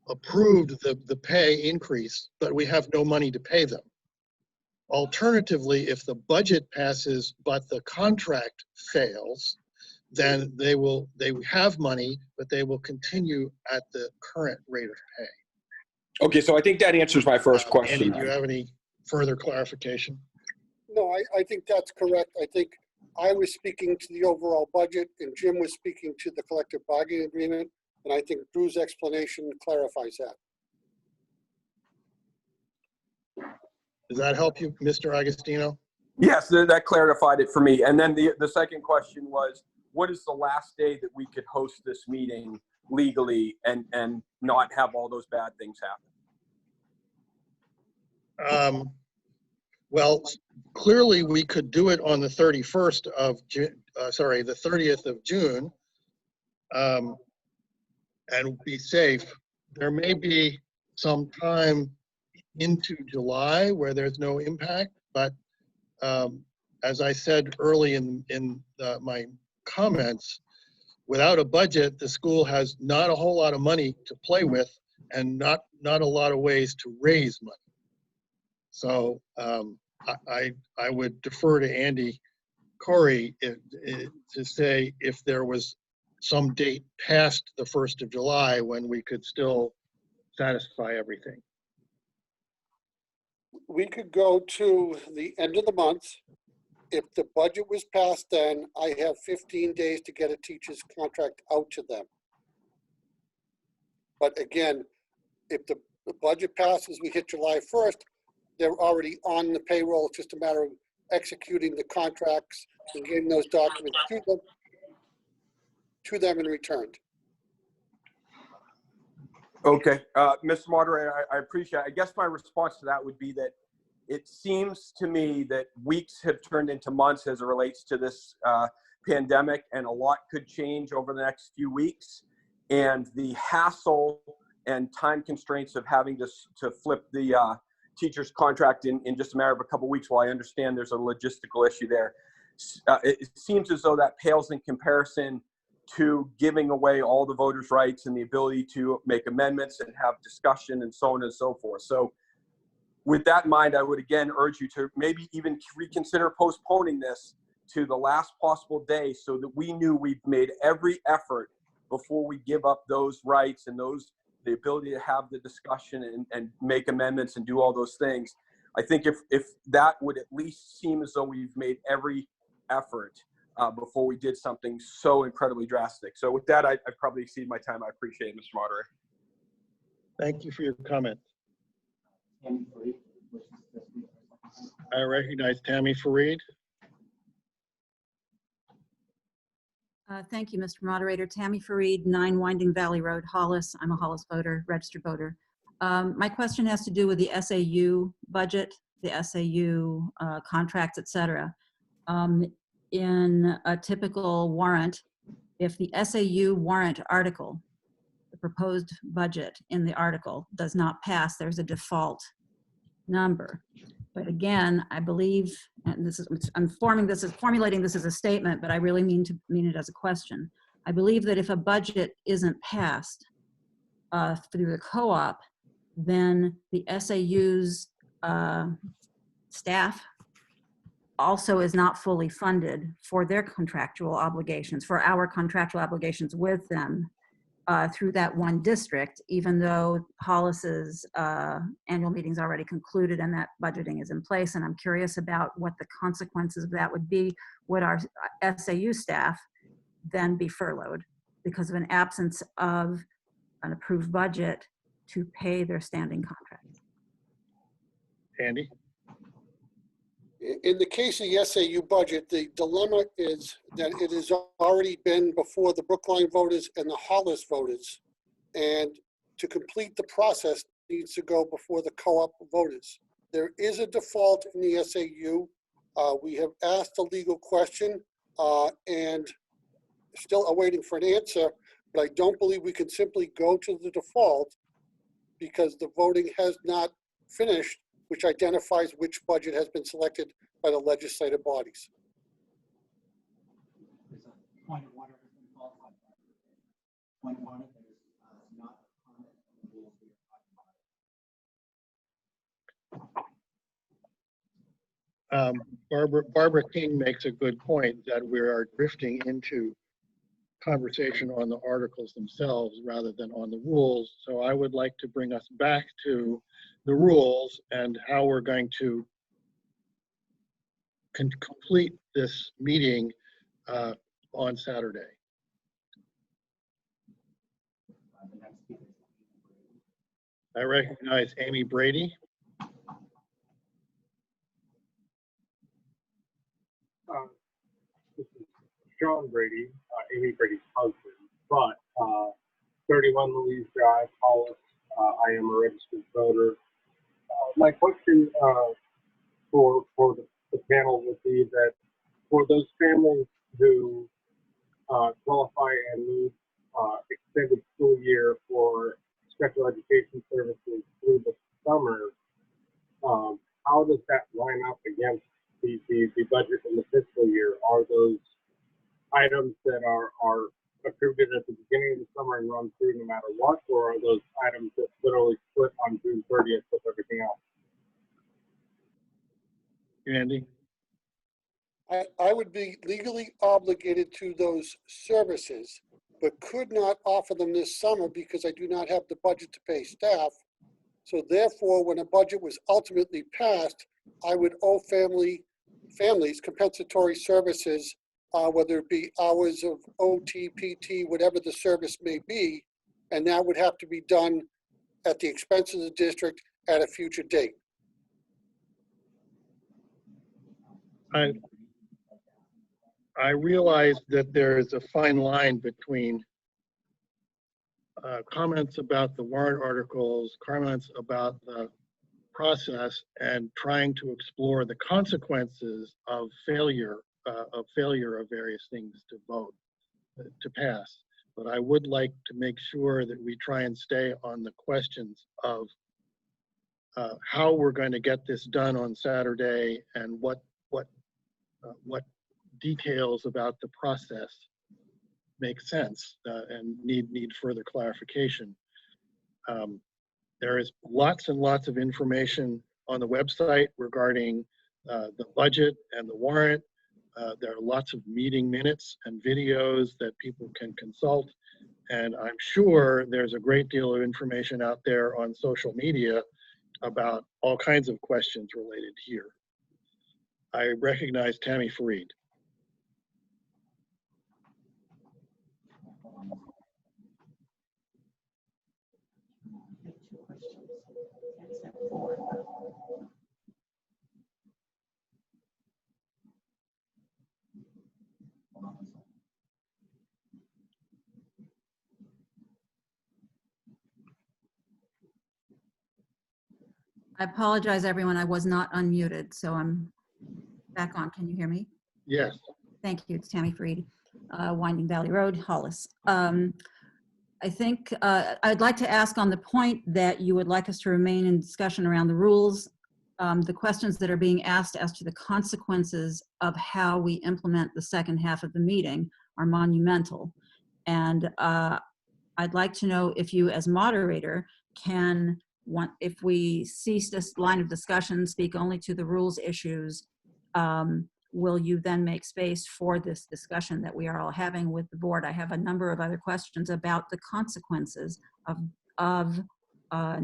approved the pay increase, but we have no money to pay them. Alternatively, if the budget passes, but the contract fails, then they have money, but they will continue at the current rate of pay. Okay, so I think that answers my first question. Andy, do you have any further clarification? No, I think that's correct. I think I was speaking to the overall budget and Jim was speaking to the collective bargaining agreement. And I think Drew's explanation clarifies that. Does that help you, Mr. Agostino? Yes, that clarified it for me. And then the second question was, what is the last day that we could host this meeting legally and not have all those bad things happen? Well, clearly we could do it on the 31st of June, the 30th of June, and be safe. There may be some time into July where there's no impact, but as I said early in my comments, without a budget, the school has not a whole lot of money to play with and not a lot of ways to raise money. So I would defer to Andy Corey to say if there was some date past the 1st of July when we could still satisfy everything. We could go to the end of the month. If the budget was passed then, I have 15 days to get a teacher's contract out to them. But again, if the budget passes, we hit July 1st, they're already on the payroll. It's just a matter of executing the contracts and getting those documents to them and returned. Okay, Mr. Moderator, I appreciate it. I guess my response to that would be that it seems to me that weeks have turned into months as it relates to this pandemic, and a lot could change over the next few weeks. And the hassle and time constraints of having to flip the teacher's contract in just a matter of a couple of weeks, while I understand there's a logistical issue there, it seems as though that pales in comparison to giving away all the voters' rights and the ability to make amendments and have discussion and so on and so forth. So with that in mind, I would again urge you to maybe even reconsider postponing this to the last possible day so that we knew we've made every effort before we give up those rights and the ability to have the discussion and make amendments and do all those things. I think if that would at least seem as though we've made every effort before we did something so incredibly drastic. So with that, I've probably exceeded my time. I appreciate it, Mr. Moderator. Thank you for your comment. I recognize Tammy Fareed. Thank you, Mr. Moderator. Tammy Fareed, 9 Winding Valley Road, Hollis. I'm a Hollis voter, registered voter. My question has to do with the SAU budget, the SAU contracts, et cetera. In a typical warrant, if the SAU warrant article, the proposed budget in the article does not pass, there's a default number. But again, I believe, and this is, I'm formulating this as a statement, but I really mean it as a question. I believe that if a budget isn't passed through the co-op, then the SAU's staff also is not fully funded for their contractual obligations, for our contractual obligations with them through that one district, even though Hollis's annual meeting's already concluded and that budgeting is in place. And I'm curious about what the consequences of that would be. Would our SAU staff then be furloughed because of an absence of an approved budget to pay their standing contracts? Andy? In the case of the SAU budget, the dilemma is that it has already been before the Brookline voters and the Hollis voters. And to complete the process needs to go before the co-op voters. There is a default in the SAU. We have asked a legal question and still awaiting for an answer, but I don't believe we can simply go to the default because the voting has not finished, which identifies which budget has been selected by the legislative bodies. There's a point of order has been qualified. Point of order, there's not a comment on the rules we are talking about. Barbara King makes a good point that we are drifting into conversation on the articles themselves rather than on the rules. So I would like to bring us back to the rules and how we're going to complete this meeting on Saturday. I recognize Amy Brady. This is Sean Brady, Amy Brady's husband, but 31 Louise Drive, Hollis. I am a registered voter. My question for the panel would be that for those families who qualify and need extended school year for special education services through the summer, how does that line up against the budget in the fiscal year? Are those items that are distributed at the beginning of the summer and run through no matter what, or are those items that literally split on June 30th with everything else? Andy? I would be legally obligated to those services, but could not offer them this summer because I do not have the budget to pay staff. So therefore, when a budget was ultimately passed, I would owe families compensatory services, whether it be hours of OT, PT, whatever the service may be, and that would have to be done at the expense of the district at a future date. I realize that there is a fine line between comments about the warrant articles, comments about the process, and trying to explore the consequences of failure of various things to vote, to pass. But I would like to make sure that we try and stay on the questions of how we're going to get this done on Saturday and what details about the process make sense and need further clarification. There is lots and lots of information on the website regarding the budget and the warrant. There are lots of meeting minutes and videos that people can consult. And I'm sure there's a great deal of information out there on social media about all kinds of questions related here. I recognize Tammy Fareed. I apologize, everyone. I was not unmuted, so I'm back on. Can you hear me? Yes. Thank you. It's Tammy Fareed, Winding Valley Road, Hollis. I think I'd like to ask on the point that you would like us to remain in discussion around the rules. The questions that are being asked as to the consequences of how we implement the second half of the meeting are monumental. And I'd like to know if you as moderator can, if we cease this line of discussion, speak only to the rules issues, will you then make space for this discussion that we are all having with the board? I have a number of other questions about the consequences of a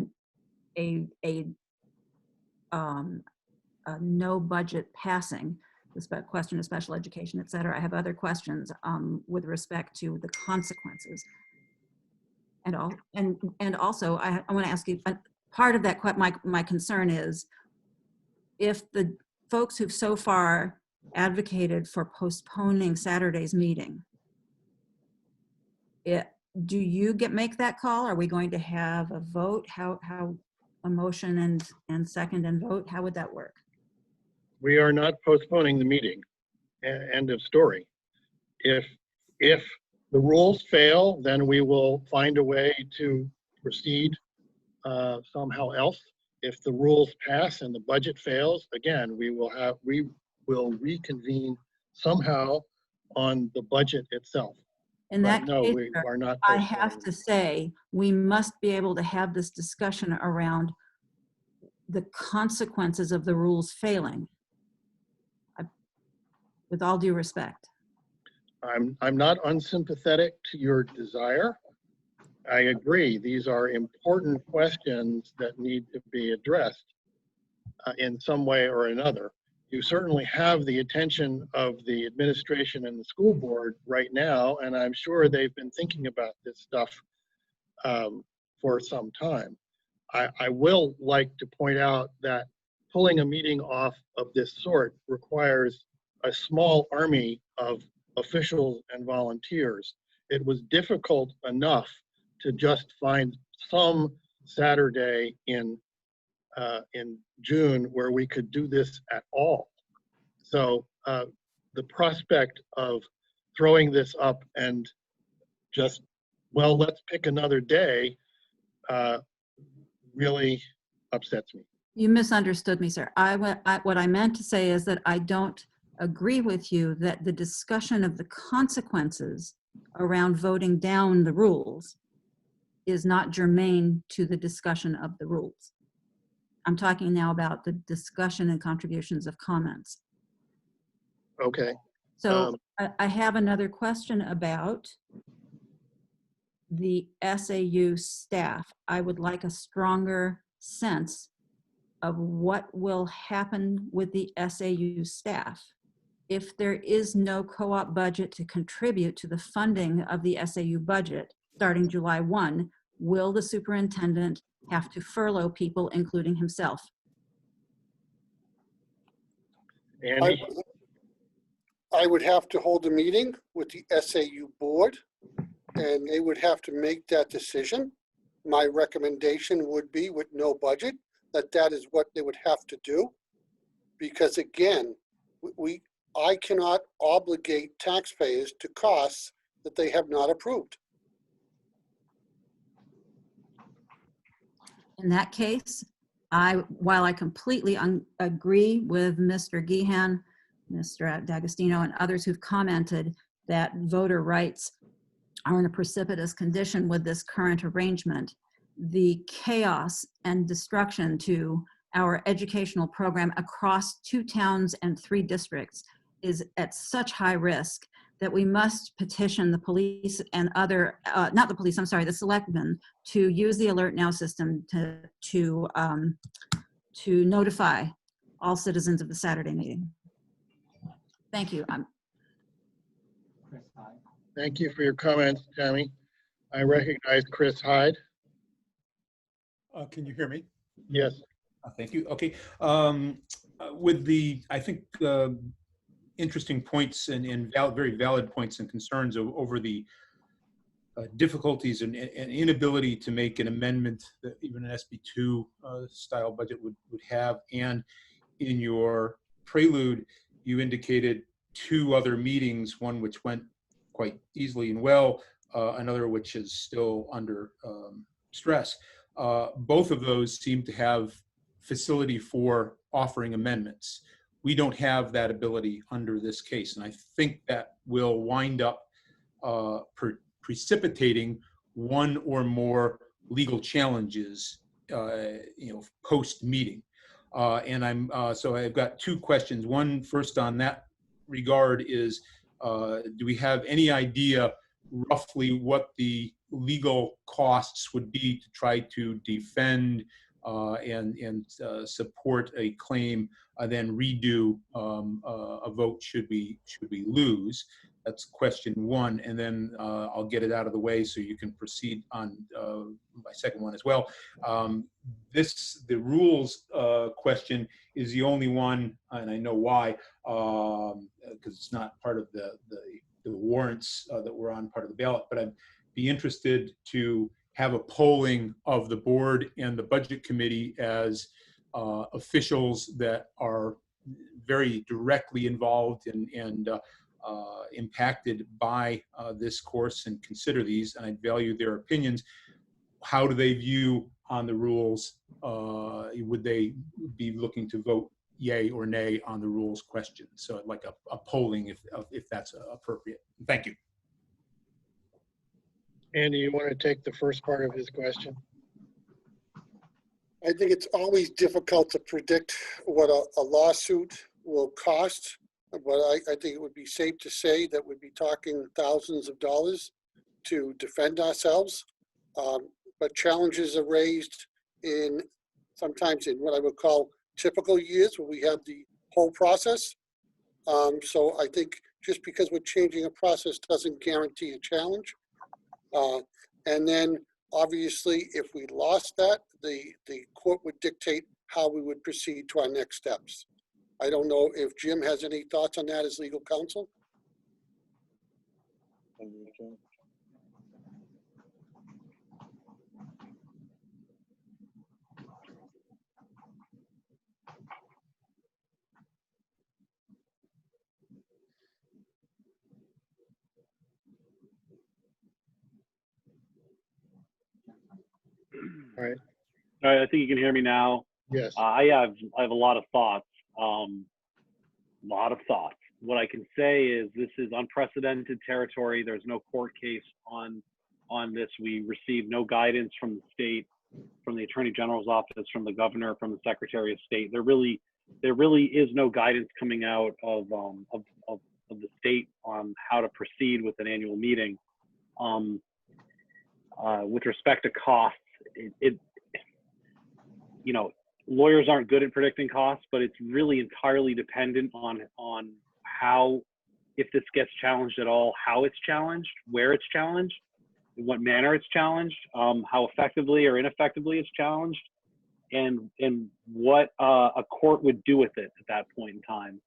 no budget passing, the question of special education, et cetera. I have other questions with respect to the consequences. And also, I want to ask you, part of that, my concern is if the folks who've so far advocated for postponing Saturday's meeting, do you make that call? Are we going to have a vote? How a motion and second and vote? How would that work? We are not postponing the meeting. End of story. If the rules fail, then we will find a way to proceed somehow else. If the rules pass and the budget fails, again, we will reconvene somehow on the budget itself. In that no, case, we are not. I have to say, we must be able to have this discussion around the consequences of the rules failing. With all due respect. I'm not unsympathetic to your desire. I agree. These are important questions that need to be addressed in some way or another. You certainly have the attention of the administration and the school board right now, and I'm sure they've been thinking about this stuff for some time. I will like to point out that pulling a meeting off of this sort requires a small army of officials and volunteers. It was difficult enough to just find some Saturday in June where we could do this at all. So the prospect of throwing this up and just, well, let's pick another day really upsets me. You misunderstood me, sir. What I meant to say is that I don't agree with you that the discussion of the consequences around voting down the rules is not germane to the discussion of the rules. I'm talking now about the discussion and contributions of comments. Okay. So I have another question about the SAU staff. I would like a stronger sense of what will happen with the SAU staff. If there is no co-op budget to contribute to the funding of the SAU budget starting July 1, will the superintendent have to furlough people, including himself? Andy? I would have to hold a meeting with the SAU board, and they would have to make that decision. My recommendation would be, with no budget, that is what they would have to do. Because again, I cannot obligate taxpayers to costs that they have not approved. In that case, while I completely agree with Mr. Gehan, Mr. D'Agostino, and others who've commented that voter rights are in a precipitous condition with this current arrangement, the chaos and destruction to our educational program across 2 towns and 3 districts is at such high risk that we must petition the police and other, not the police, I'm sorry, the selectmen, to use the Alert Now system to notify all citizens of the Saturday meeting. Thank you. Thank you for your comments, Tammy. I recognize Chris Hyde. Can you hear me? Yes. Thank you. Okay. With the, I think, interesting points and very valid points and concerns over the difficulties and inability to make an amendment that even an SB2 style budget would have. And in your prelude, you indicated 2 other meetings, one which went quite easily and well, another which is still under stress. Both of those seem to have facility for offering amendments. We don't have that ability under this case, and I think that will wind up precipitating one or more legal challenges, post meeting. And so I've got 2 questions. One, first on that regard is, do we have any idea roughly what the legal costs would be to try to defend and support a claim, then redo a vote should we lose? That's question 1, and then I'll get it out of the way so you can proceed on my second one as well. The rules question is the only one, and I know why, because it's not part of the warrants that were on part of the ballot, but I'd be interested to have a polling of the board and the budget committee as officials that are very directly involved and impacted by this course and consider these, and I value their opinions. How do they view on the rules? Would they be looking to vote yay or nay on the rules question? So I'd like a polling if that's appropriate. Thank you. Andy, you want to take the first part of his question? I think it's always difficult to predict what a lawsuit will cost, but I think it would be safe to say that we'd be talking thousands of dollars to defend ourselves. But challenges are raised sometimes in what I would call typical years where we have the whole process. So I think just because we're changing a process doesn't guarantee a challenge. And then obviously if we lost that, the court would dictate how we would proceed to our next steps. I don't know if Jim has any thoughts on that as legal counsel. All right. All right, I think you can hear me now. Yes. I have a lot of thoughts. what I can say is this is unprecedented territory. There's no court case on this. We received no guidance from the state, from the Attorney General's office, from the governor, from the Secretary of State. There really is no guidance coming out of the state on how to proceed with an annual meeting. With respect to costs, you know, lawyers aren't good at predicting costs, but it's really entirely dependent on how, if this gets challenged at all, how it's challenged, where it's challenged, in what manner it's challenged, how effectively or ineffectively it's challenged, and what a court would do with it at that point in time.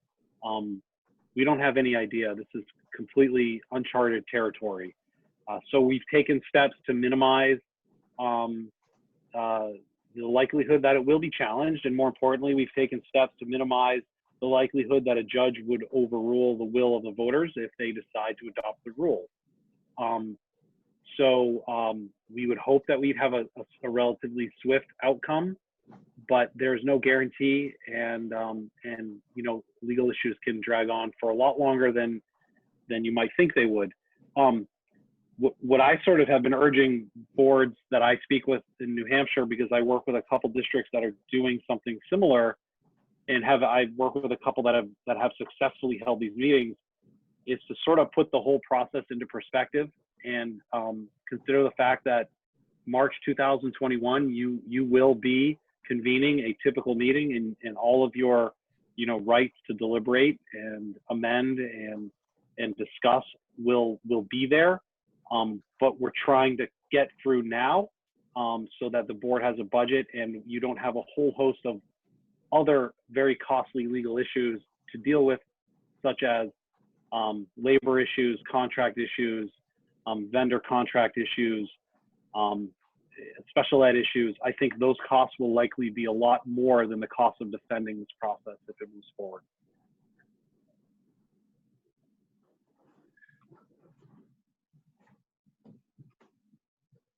We don't have any idea. This is completely uncharted territory. So we've taken steps to minimize the likelihood that it will be challenged, and more importantly, we've taken steps to minimize the likelihood that a judge would overrule the will of the voters if they decide to adopt the rule. We would hope that we'd have a relatively swift outcome, but there's no guarantee, and you know, legal issues can drag on for a lot longer than you might think they would. What I sort of have been urging boards that I speak with in New Hampshire, because I work with a couple districts that are doing something similar, and I work with a couple that have successfully held these meetings, is to sort of put the whole process into perspective and consider the fact that March 2021, you will be convening a typical meeting, and all of your, you know, rights to deliberate and amend and discuss will be there. But we're trying to get through now so that the board has a budget and you don't have a whole host of other very costly legal issues to deal with, such as labor issues, contract issues, vendor contract issues, special ed issues. I think those costs will likely be a lot more than the cost of defending this process if it moves forward.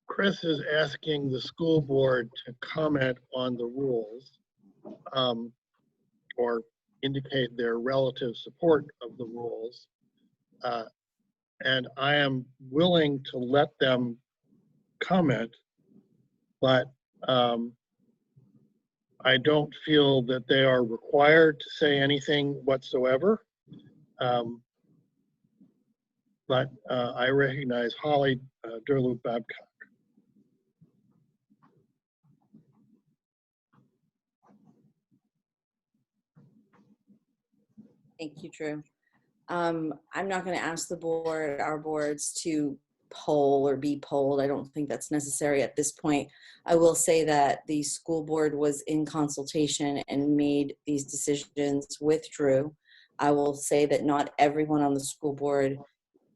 Chris is asking the school board to comment on the rules or indicate their relative support of the rules. And I am willing to let them comment, but I don't feel that they are required to say anything whatsoever. But I recognize Holly Durloop-Babcock. Thank you, Drew. I'm not going to ask the board, our boards, to poll or be polled. I don't think that's necessary at this point. I will say that the school board was in consultation and made these decisions with Drew. I will say that not everyone on the school board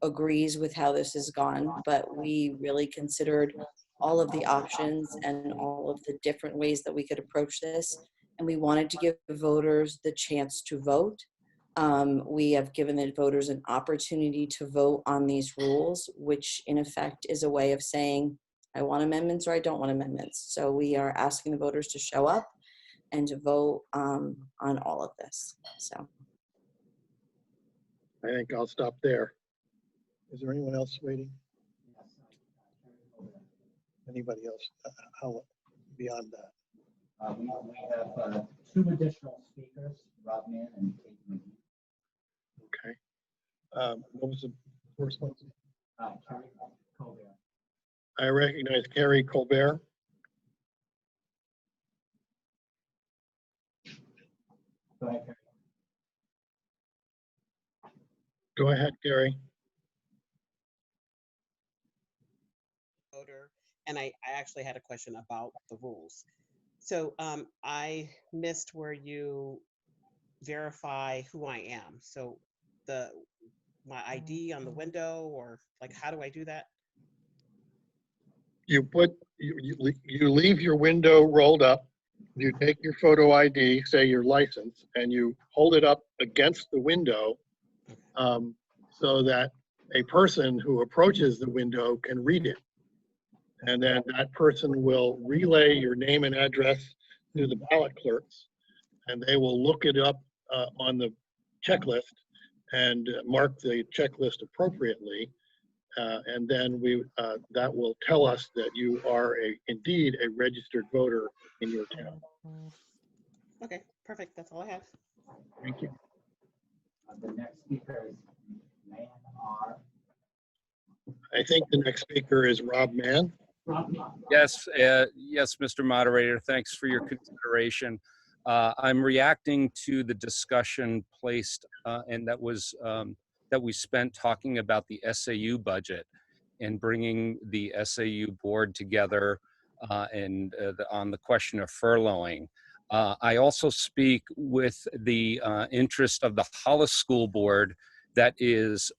agrees with how this has gone, but we really considered all of the options and all of the different ways that we could approach this. And we wanted to give the voters the chance to vote. We have given the voters an opportunity to vote on these rules, which in effect is a way of saying, I want amendments or I don't want amendments. So we are asking the voters to show up and to vote on all of this. So I think I'll stop there. Is there anyone else waiting? Anybody else? How beyond that? We have two additional speakers, Rob Mann and Kate McGee. Okay. What was the first one? Carrie Colbert. I recognize Carrie Colbert. Go ahead, Carrie. Go ahead, Carrie. And I actually had a question about the rules. So I missed where you verify who I am. So my ID on the window, or like, how do I do that? You leave your window rolled up. You take your photo ID, say your license, and you hold it up against the window so that a person who approaches the window can read it. And then that person will relay your name and address to the ballot clerks, and they will look it up on the checklist and mark the checklist appropriately. And then that will tell us that you are indeed a registered voter in your town. Okay, perfect. That's all I have. Thank you. The next speaker is Man R. I think the next speaker is Rob Mann. Yes, yes, Mr. Moderator, thanks for your consideration. I'm reacting to the discussion placed and that we spent talking about the SAU budget and bringing the SAU board together on the question of furloughing. I also speak with the interest of the Hollis School Board that is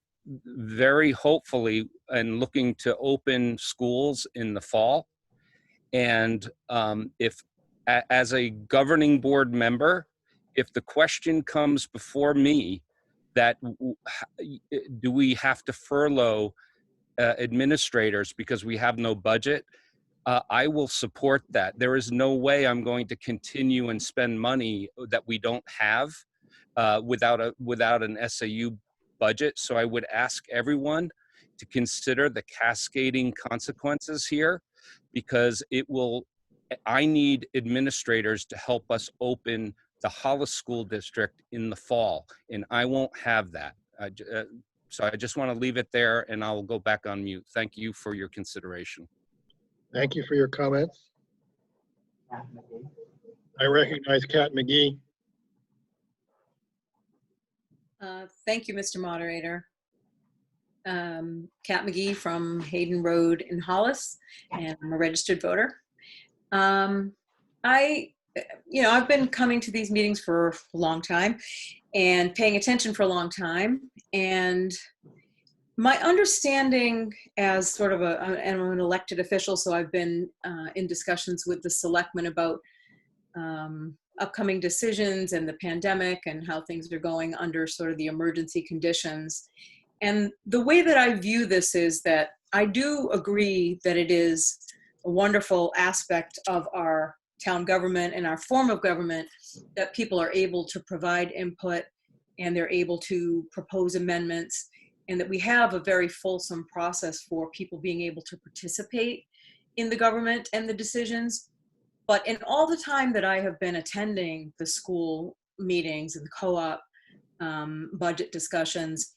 very hopefully and looking to open schools in the fall. And if, as a governing board member, if the question comes before me that do we have to furlough administrators because we have no budget, I will support that. There is no way I'm going to continue and spend money that we don't have without an SAU budget. So I would ask everyone to consider the cascading consequences here, because I need administrators to help us open the Hollis School District in the fall, and I won't have that. So I just want to leave it there, and I'll go back on mute. Thank you for your consideration. Thank you for your comments. Kat McGee. I recognize Kat McGee. Thank you, Mr. Moderator. Kat McGee from Hayden Road in Hollis, and I'm a registered voter. I've been coming to these meetings for a long time and paying attention for a long time. And my understanding as sort of I'm an elected official, so I've been in discussions with the selectmen about upcoming decisions and the pandemic and how things are going under sort of the emergency conditions. And the way that I view this is that I do agree that it is a wonderful aspect of our town government and our form of government that people are able to provide input and they're able to propose amendments, and that we have a very fulsome process for people being able to participate in the government and the decisions. But in all the time that I have been attending the school meetings and the co-op budget discussions,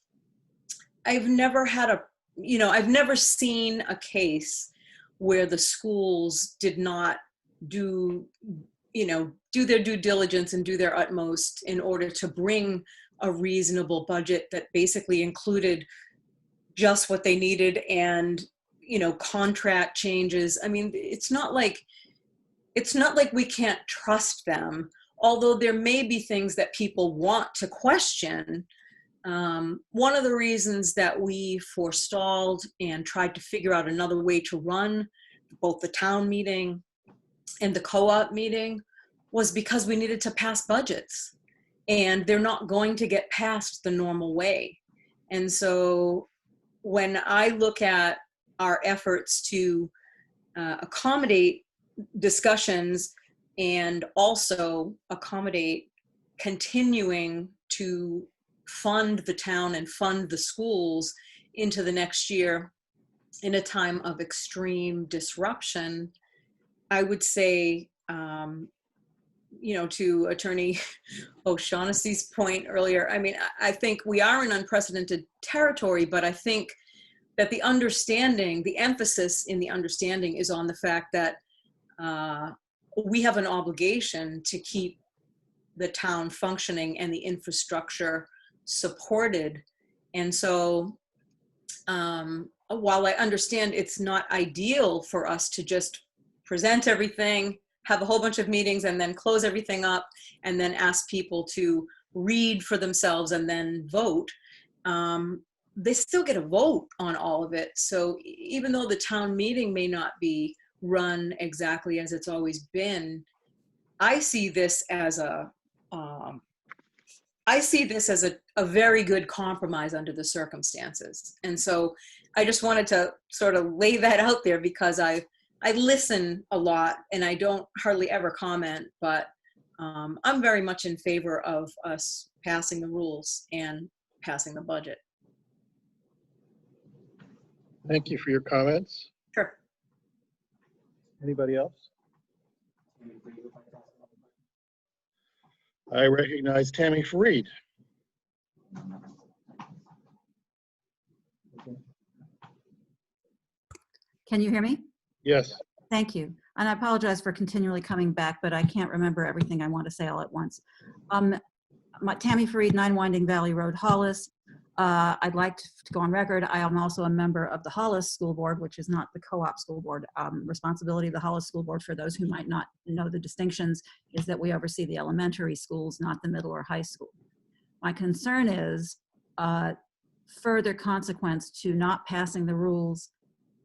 I've never seen a case where the schools did not do their due diligence and do their utmost in order to bring a reasonable budget that basically included just what they needed and, contract changes. I mean, it's not like we can't trust them, although there may be things that people want to question. One of the reasons that we forestalled and tried to figure out another way to run both the town meeting and the co-op meeting was because we needed to pass budgets, and they're not going to get passed the normal way. And so when I look at our efforts to accommodate discussions and also accommodate continuing to fund the town and fund the schools into the next year in a time of extreme disruption, I would say, to Attorney O'Shaughnessy's point earlier, I mean, I think we are in unprecedented territory, but I think that the emphasis in the understanding is on the fact that we have an obligation to keep the town functioning and the infrastructure supported. And so while I understand it's not ideal for us to just present everything, have a whole bunch of meetings and then close everything up and then ask people to read for themselves and then vote, they still get a vote on all of it. So even though the town meeting may not be run exactly as it's always been, I see this as a very good compromise under the circumstances. And so I just wanted to sort of lay that out there, because I listen a lot and I don't hardly ever comment, but I'm very much in favor of us passing the rules and passing the budget. Thank you for your comments. Sure. Anybody else? I recognize Tammy Fareed. Can you hear me? Yes. Thank you. And I apologize for continually coming back, but I can't remember everything I want to say all at once. Tammy Fareed, 9 Winding Valley Road, Hollis. I'd like to go on record. I am also a member of the Hollis School Board, which is not the co-op school board. Responsibility of the Hollis School Board, for those who might not know the distinctions, is that we oversee the elementary schools, not the middle or high school. My concern is further consequence to not passing the rules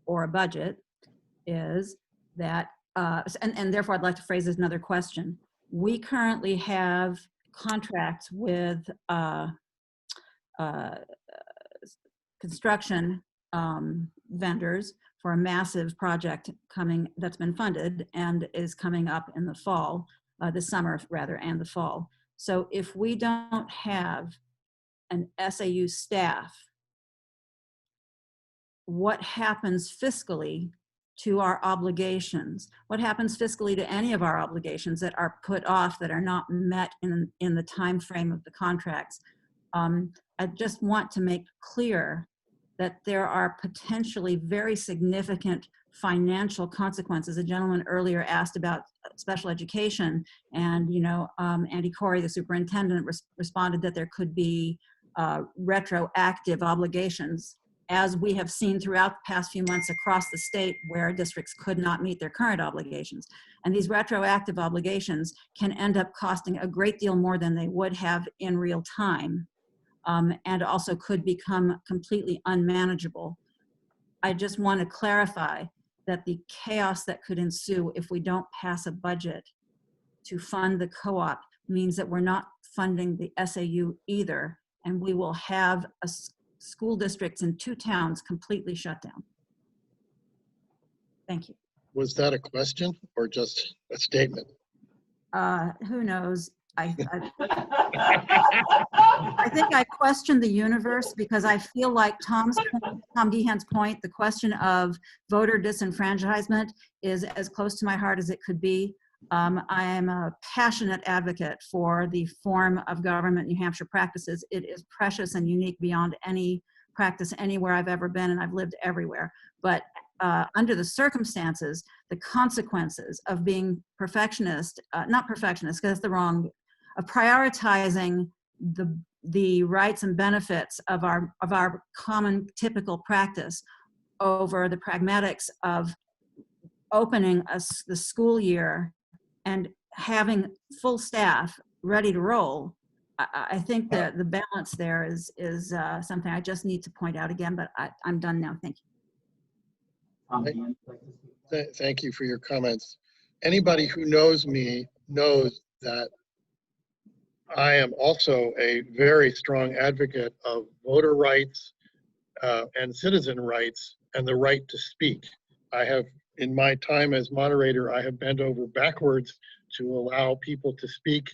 or a budget is that, and therefore I'd like to phrase this another question. We currently have contracts with construction vendors for a massive project that's been funded and is coming up in the fall, this summer rather, and the fall. So if we don't have an SAU staff, what happens fiscally to our obligations? What happens fiscally to any of our obligations that are put off, that are not met in the time frame of the contracts? I just want to make clear that there are potentially very significant financial consequences. A gentleman earlier asked about special education, and Andy Corey, the superintendent, responded that there could be retroactive obligations, as we have seen throughout the past few months across the state, where districts could not meet their current obligations. And these retroactive obligations can end up costing a great deal more than they would have in real time, and also could become completely unmanageable. I just want to clarify that the chaos that could ensue if we don't pass a budget to fund the co-op means that we're not funding the SAU either, and we will have school districts in 2 towns completely shut down. Thank you. Was that a question or just a statement? Who knows? I think I questioned the universe, because I feel like Tom Gehan's point, the question of voter disenfranchisement, is as close to my heart as it could be. I am a passionate advocate for the form of government New Hampshire practices. It is precious and unique beyond any practice anywhere I've ever been, and I've lived everywhere. But under the circumstances, the consequences of being perfectionist, not perfectionist, because that's the wrong, of prioritizing the rights and benefits of our common typical practice over the pragmatics of opening the school year and having full staff ready to roll. I think that the balance there is something I just need to point out again, but I'm done now. Thank you. Thank you for your comments. Anybody who knows me knows that I am also a very strong advocate of voter rights and citizen rights and the right to speak. I have, in my time as moderator, I have bent over backwards to allow people to speak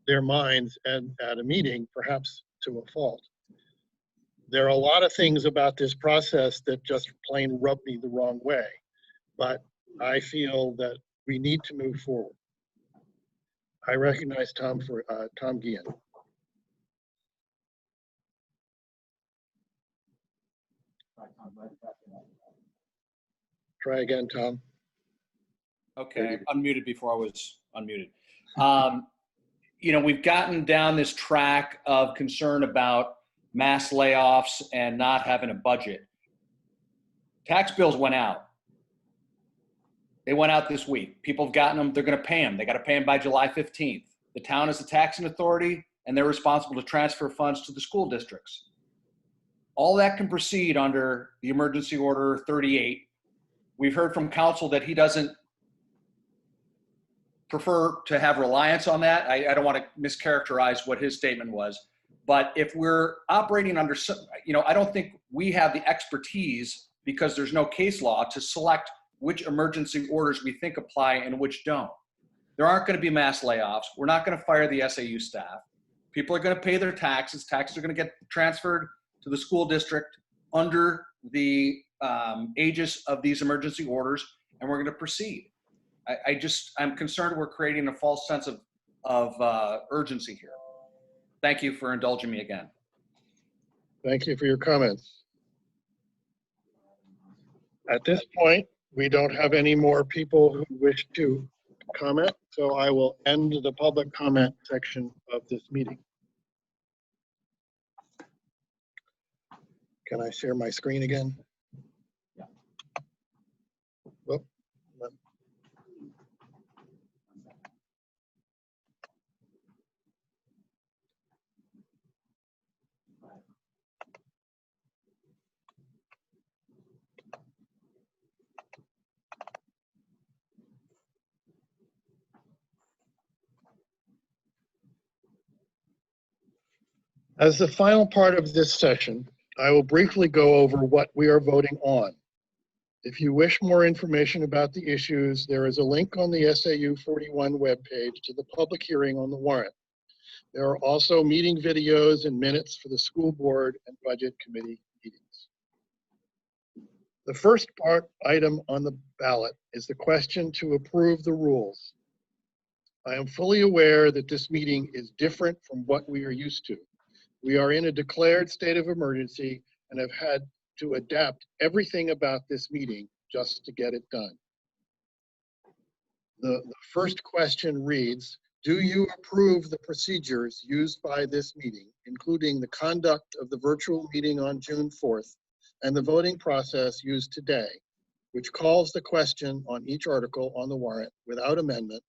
their minds and at a meeting, perhaps to a fault. There are a lot of things about this process that just plain rub me the wrong way, but I feel that we need to move forward. I recognize Tom Gehan. Try again, Tom. Okay, I unmuted before I was unmuted. We've gotten down this track of concern about mass layoffs and not having a budget. Tax bills went out. They went out this week. People have gotten them. They're going to pay them. They got to pay them by July 15th. The town is a taxing authority, and they're responsible to transfer funds to the school districts. All that can proceed under the emergency order 38. We've heard from council that he doesn't prefer to have reliance on that. I don't want to mischaracterize what his statement was. But if we're operating under, I don't think we have the expertise, because there's no case law, to select which emergency orders we think apply and which don't. There aren't going to be mass layoffs. We're not going to fire the SAU staff. People are going to pay their taxes. Taxes are going to get transferred to the school district under the aegis of these emergency orders, and we're going to proceed. I'm concerned we're creating a false sense of urgency here. Thank you for indulging me again. Thank you for your comments. At this point, we don't have any more people who wish to comment, so I will end the public comment section of this meeting. Can I share my screen again? Yeah. Oh, as the final part of this session, I will briefly go over what we are voting on. If you wish more information about the issues, there is a link on the SAU 41 webpage to the public hearing on the warrant. There are also meeting videos and minutes for the school board and budget committee meetings. The first item on the ballot is the question to approve the rules. I am fully aware that this meeting is different from what we are used to. We are in a declared state of emergency and have had to adapt everything about this meeting just to get it done. The first question reads, do you approve the procedures used by this meeting, including the conduct of the virtual meeting on June 4th and the voting process used today, which calls the question on each article on the warrant without amendment,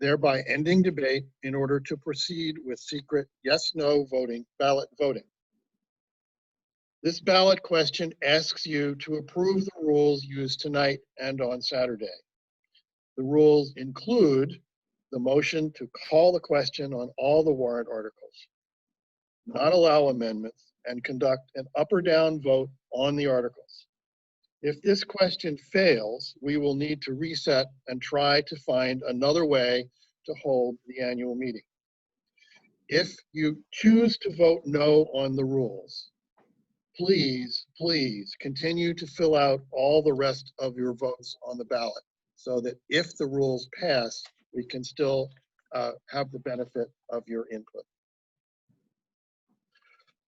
thereby ending debate in order to proceed with secret yes/no voting, ballot voting? This ballot question asks you to approve the rules used tonight and on Saturday. The rules include the motion to call the question on all the warrant articles, not allow amendments, and conduct an up or down vote on the articles. If this question fails, we will need to reset and try to find another way to hold the annual meeting. If you choose to vote no on the rules, please continue to fill out all the rest of your votes on the ballot so that if the rules pass, we can still have the benefit of your input.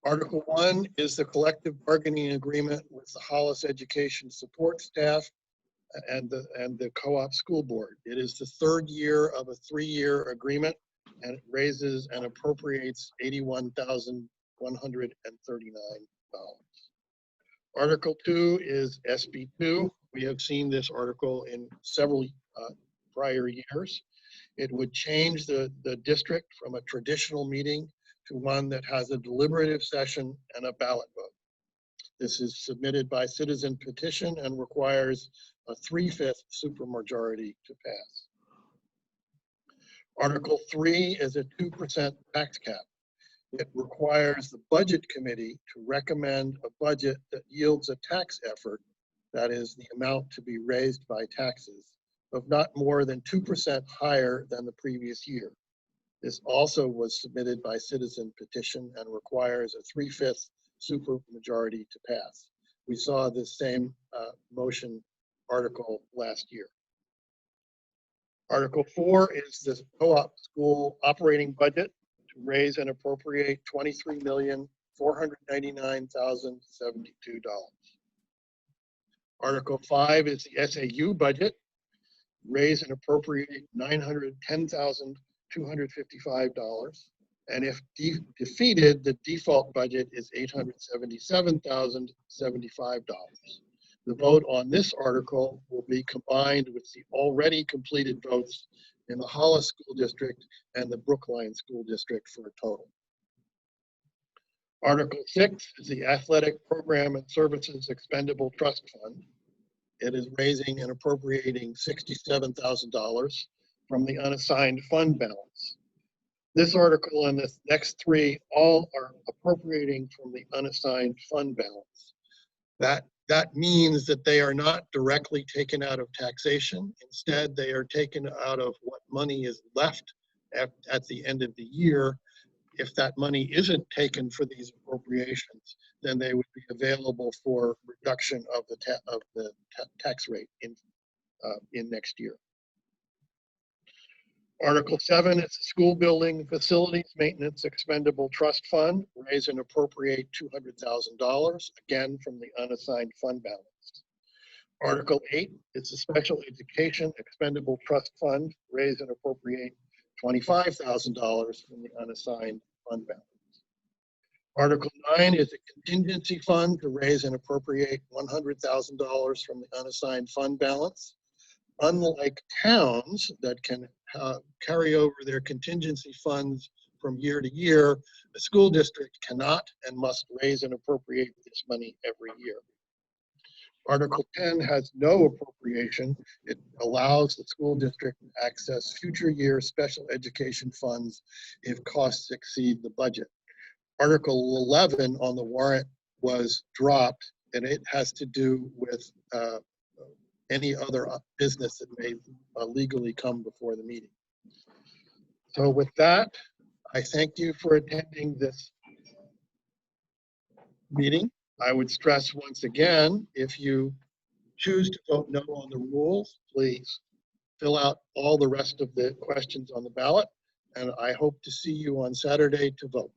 Article 1 is the collective bargaining agreement with the Hollis Education Support Staff and the co-op school board. It is the third year of a 3-year agreement, and it raises and appropriates $81,139. Article 2 is SB 2. We have seen this article in several prior years. It would change the district from a traditional meeting to one that has a deliberative session and a ballot vote. This is submitted by citizen petition and requires a 3/5 supermajority to pass. Article 3 is a 2% tax cap. It requires the budget committee to recommend a budget that yields a tax effort, that is the amount to be raised by taxes, of not more than 2% higher than the previous year. This also was submitted by citizen petition and requires a 3/5 supermajority to pass. We saw this same motion article last year. Article 4 is the co-op school operating budget to raise and appropriate $23,499,072. Article 5 is the SAU budget, raise and appropriate $910,255. And if defeated, the default budget is $877,075. The vote on this article will be combined with the already completed votes in the Hollis School District and the Brookline School District for a total. Article 6 is the Athletic Program and Services Expendable Trust Fund. It is raising and appropriating $67,000 from the unassigned fund balance. This article and the next 3 all are appropriating from the unassigned fund balance. That means that they are not directly taken out of taxation. Instead, they are taken out of what money is left at the end of the year If that money isn't taken for these appropriations, then they would be available for reduction of the tax rate in next year. Article 7 is the School Building Facilities Maintenance Expendable Trust Fund. Raise and appropriate $200,000, again from the unassigned fund balance. Article 8 is the Special Education Expendable Trust Fund. Raise and appropriate $25,000 from the unassigned fund balance. Article 9 is a contingency fund to raise and appropriate $100,000 from the unassigned fund balance. Unlike towns that can carry over their contingency funds from year to year, a school district cannot and must raise and appropriate this money every year. Article 10 has no appropriation. It allows the school district to access future year special education funds if costs exceed the budget. Article 11 on the warrant was dropped, and it has to do with any other business that may legally come before the meeting. So with that, I thank you for attending this meeting. I would stress once again, if you choose to vote no on the rules, please fill out all the rest of the questions on the ballot, and I hope to see you on Saturday to vote.